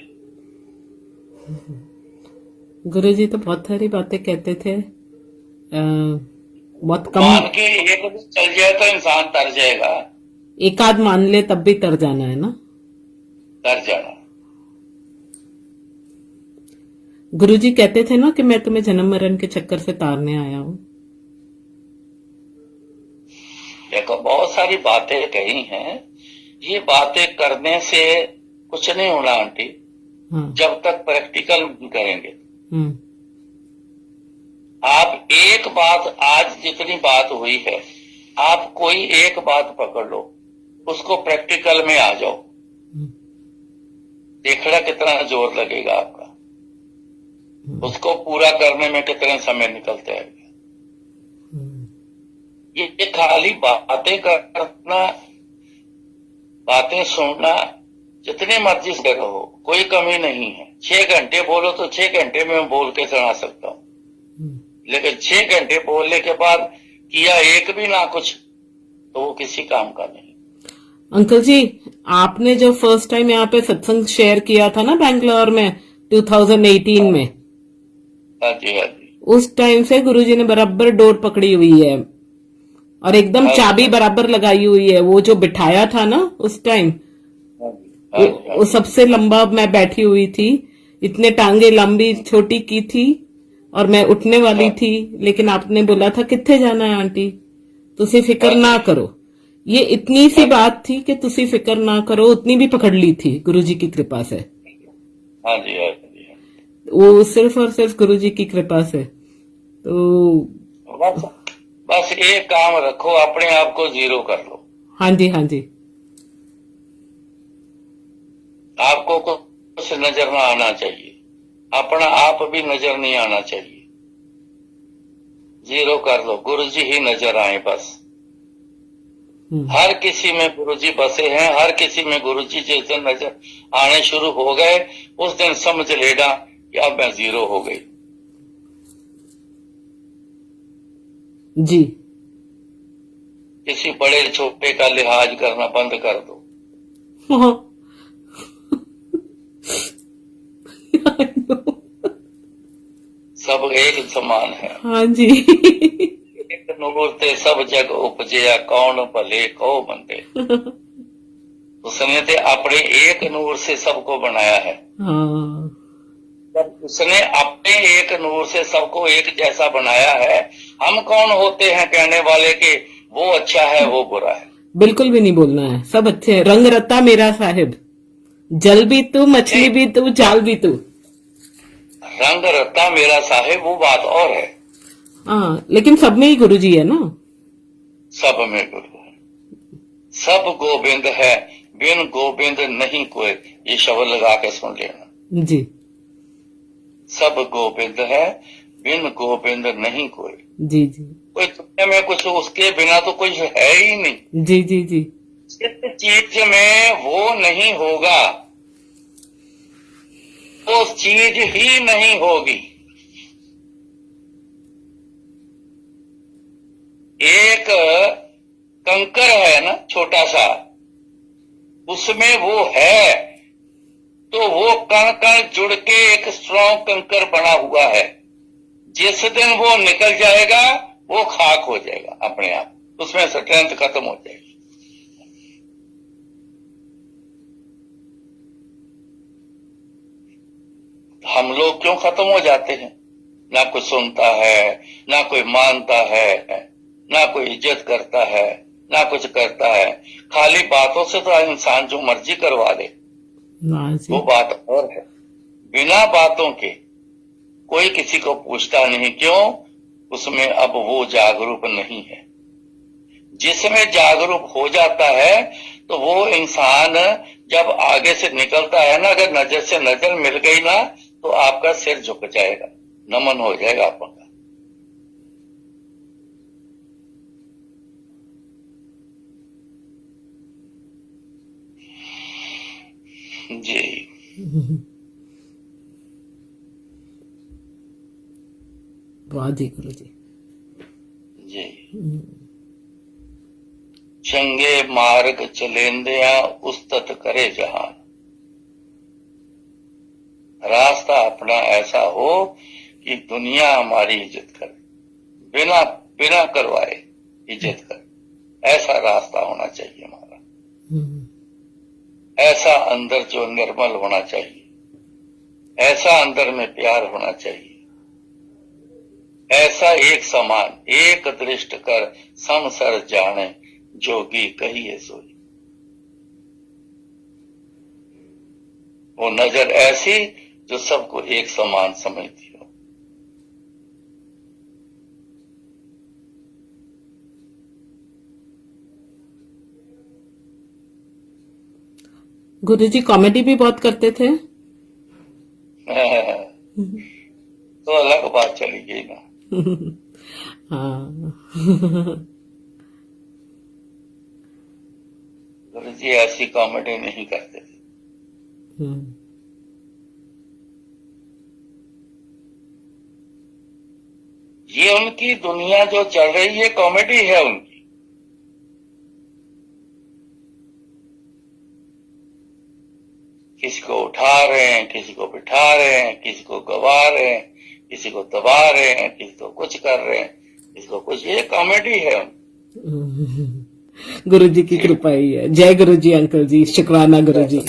गुरुजी तो बहुत सारी बातें कहते थे, बहुत कम। मान के एक भी चल जाए तो इंसान तर जाएगा, एक आध मान ले तब भी तर जाना है ना? तर जाना। गुरुजी कहते थे ना कि मैं तुम्हें जन्म मरण के चक्कर से तारने आया हूं। देखो बहुत सारी बातें कही हैं, ये बातें करने से कुछ नहीं होना आंटी, हाँ। जब तक प्रैक्टिकल करेंगे। हम्म। आप एक बात, आज जितनी बात हुई है, आप कोई एक बात पकड़ लो, उसको प्रैक्टिकल में आ जाओ, देखना कितना जोर लगेगा आपका, उसको पूरा करने में कितने समय निकलते हैं। ये खाली बातें करना, बातें सुनना, जितने मर्जी से रहो, कोई कमी नहीं है। 6 घंटे बोलो तो 6 घंटे में मैं बोल के सुना सकता हूँ, लेकिन 6 घंटे बोलने के बाद किया एक भी ना कुछ, तो वो किसी काम का नहीं। अंकल जी, आपने जो फर्स्ट टाइम यहाँ पे सत्संग शेयर किया था ना बैंगलोर में 2018 में, हाँ जी, हाँ जी। उस टाइम से गुरुजी ने बराबर डोर पकड़ी हुई है और एकदम हाँ जी, चाबी हाँ बराबर लगाई हुई है। वो जो बिठाया था ना उस टाइम, जी, हाँ जी, हाँ वो जी। सबसे लंबा मैं बैठी हुई थी, इतने टांगे लंबी छोटी की थी और मैं उठने वाली हाँ, थी, लेकिन आपने बोला था कित्थे जाना है आंटी, तुसी फिक्र ना करो। ये इतनी सी हाँ जी, बात थी कि तुसी फिक्र ना करो, उतनी भी पकड़ ली थी गुरुजी की कृपा से। हाँ जी, हाँ जी। वो सिर्फ और सिर्फ गुरुजी की कृपा से। तो बस बस एक काम रखो, अपने आप को जीरो कर लो। हाँ जी, हाँ जी। आपको कुछ नजर ना आना चाहिए, अपना आप भी नजर नहीं आना चाहिए। जीरो कर लो, गुरुजी ही नजर आए बस। हर किसी में गुरुजी बसे हैं, हर किसी में गुरुजी जिस दिन नजर आने शुरू हो गए, उस दिन समझ लेगा कि अब मैं जीरो हो गई। जी। किसी बड़े छोटे का लिहाज करना बंद कर दो। हाँ। सब एक समान है। हाँ जी। एक नूर ते सब जग उपजया, कौन भले कहो बंदे। उसने ते अपने एक नूर से सबको बनाया है। हाँ। जब उसने अपने एक नूर से सबको एक जैसा बनाया है, हम कौन होते हैं कहने वाले कि वो अच्छा है वो बुरा है। बिल्कुल भी नहीं बोलना है, सब अच्छे हैं। रंग रत्ता मेरा साहिब, जल भी तू, मछली भी तू, जाल भी तू। रंग रत्ता मेरा साहिब वो बात और है। हाँ, लेकिन सब में ही गुरुजी है ना। सब में गुरु है, सब गोविंद है, बिन गोविंद नहीं कोई। ये शब्द लगा के सुन लेना। जी सब गोविंद है, बिन गोविंद नहीं कोई। जी जी कोई दुनिया में कुछ उसके बिना तो कुछ है ही नहीं। जी जी जी। जिस चीज में वो नहीं होगा, वो चीज ही नहीं होगी। एक कंकर है ना छोटा सा, उसमें वो है, तो वो कण कण जुड़ के एक स्ट्रॉन्ग कंकर बना हुआ है। जिस दिन वो निकल जाएगा वो खाक हो जाएगा अपने आप, उसमें स्ट्रेंथ खत्म हो जाएगी। हम लोग क्यों खत्म हो जाते हैं? ना कोई सुनता है, ना कोई मानता है, ना कोई इज्जत करता है, ना कुछ करता है। खाली बातों से तो इंसान जो मर्जी करवा ले, हाँ जी। वो बात और है। बिना बातों के कोई किसी को पूछता नहीं। क्यों? उसमें अब वो जागरूक नहीं है। जिसमें जागरूक हो जाता है तो वो इंसान जब आगे से निकलता है ना, अगर नजर से नजर मिल गई ना, तो आपका सिर झुक जाएगा, नमन हो जाएगा आपका। जी वाह जी गुरु जी। जी। चंगे मार्ग चलेंदिया उस्तत करे जहान। रास्ता अपना ऐसा हो कि दुनिया हमारी इज्जत करे, बिना बिना करवाए इज्जत करे। ऐसा रास्ता होना चाहिए हमारा। ऐसा अंदर जो निर्मल होना चाहिए, ऐसा अंदर में प्यार होना चाहिए। ऐसा एक समान एक दृष्ट कर समसर जाने, जोगी कहिए सोई। वो नजर ऐसी जो सबको एक समान समझती हो। गुरु जी कॉमेडी भी बहुत करते थे। तो अलग बात चली गई ना। हाँ। गुरु जी ऐसी कॉमेडी नहीं करते थे। ये उनकी दुनिया जो चल रही है कॉमेडी है उनकी। किसी को उठा रहे हैं, किसी को बिठा रहे हैं, किसी को गवा रहे हैं, किसी को दबा रहे हैं, किसी को कुछ कर रहे हैं, किसी को कुछ। ये कॉमेडी है। गुरु जी की कृपा ही है। जय गुरु जी अंकल जी, शुक्राना गुरु जी।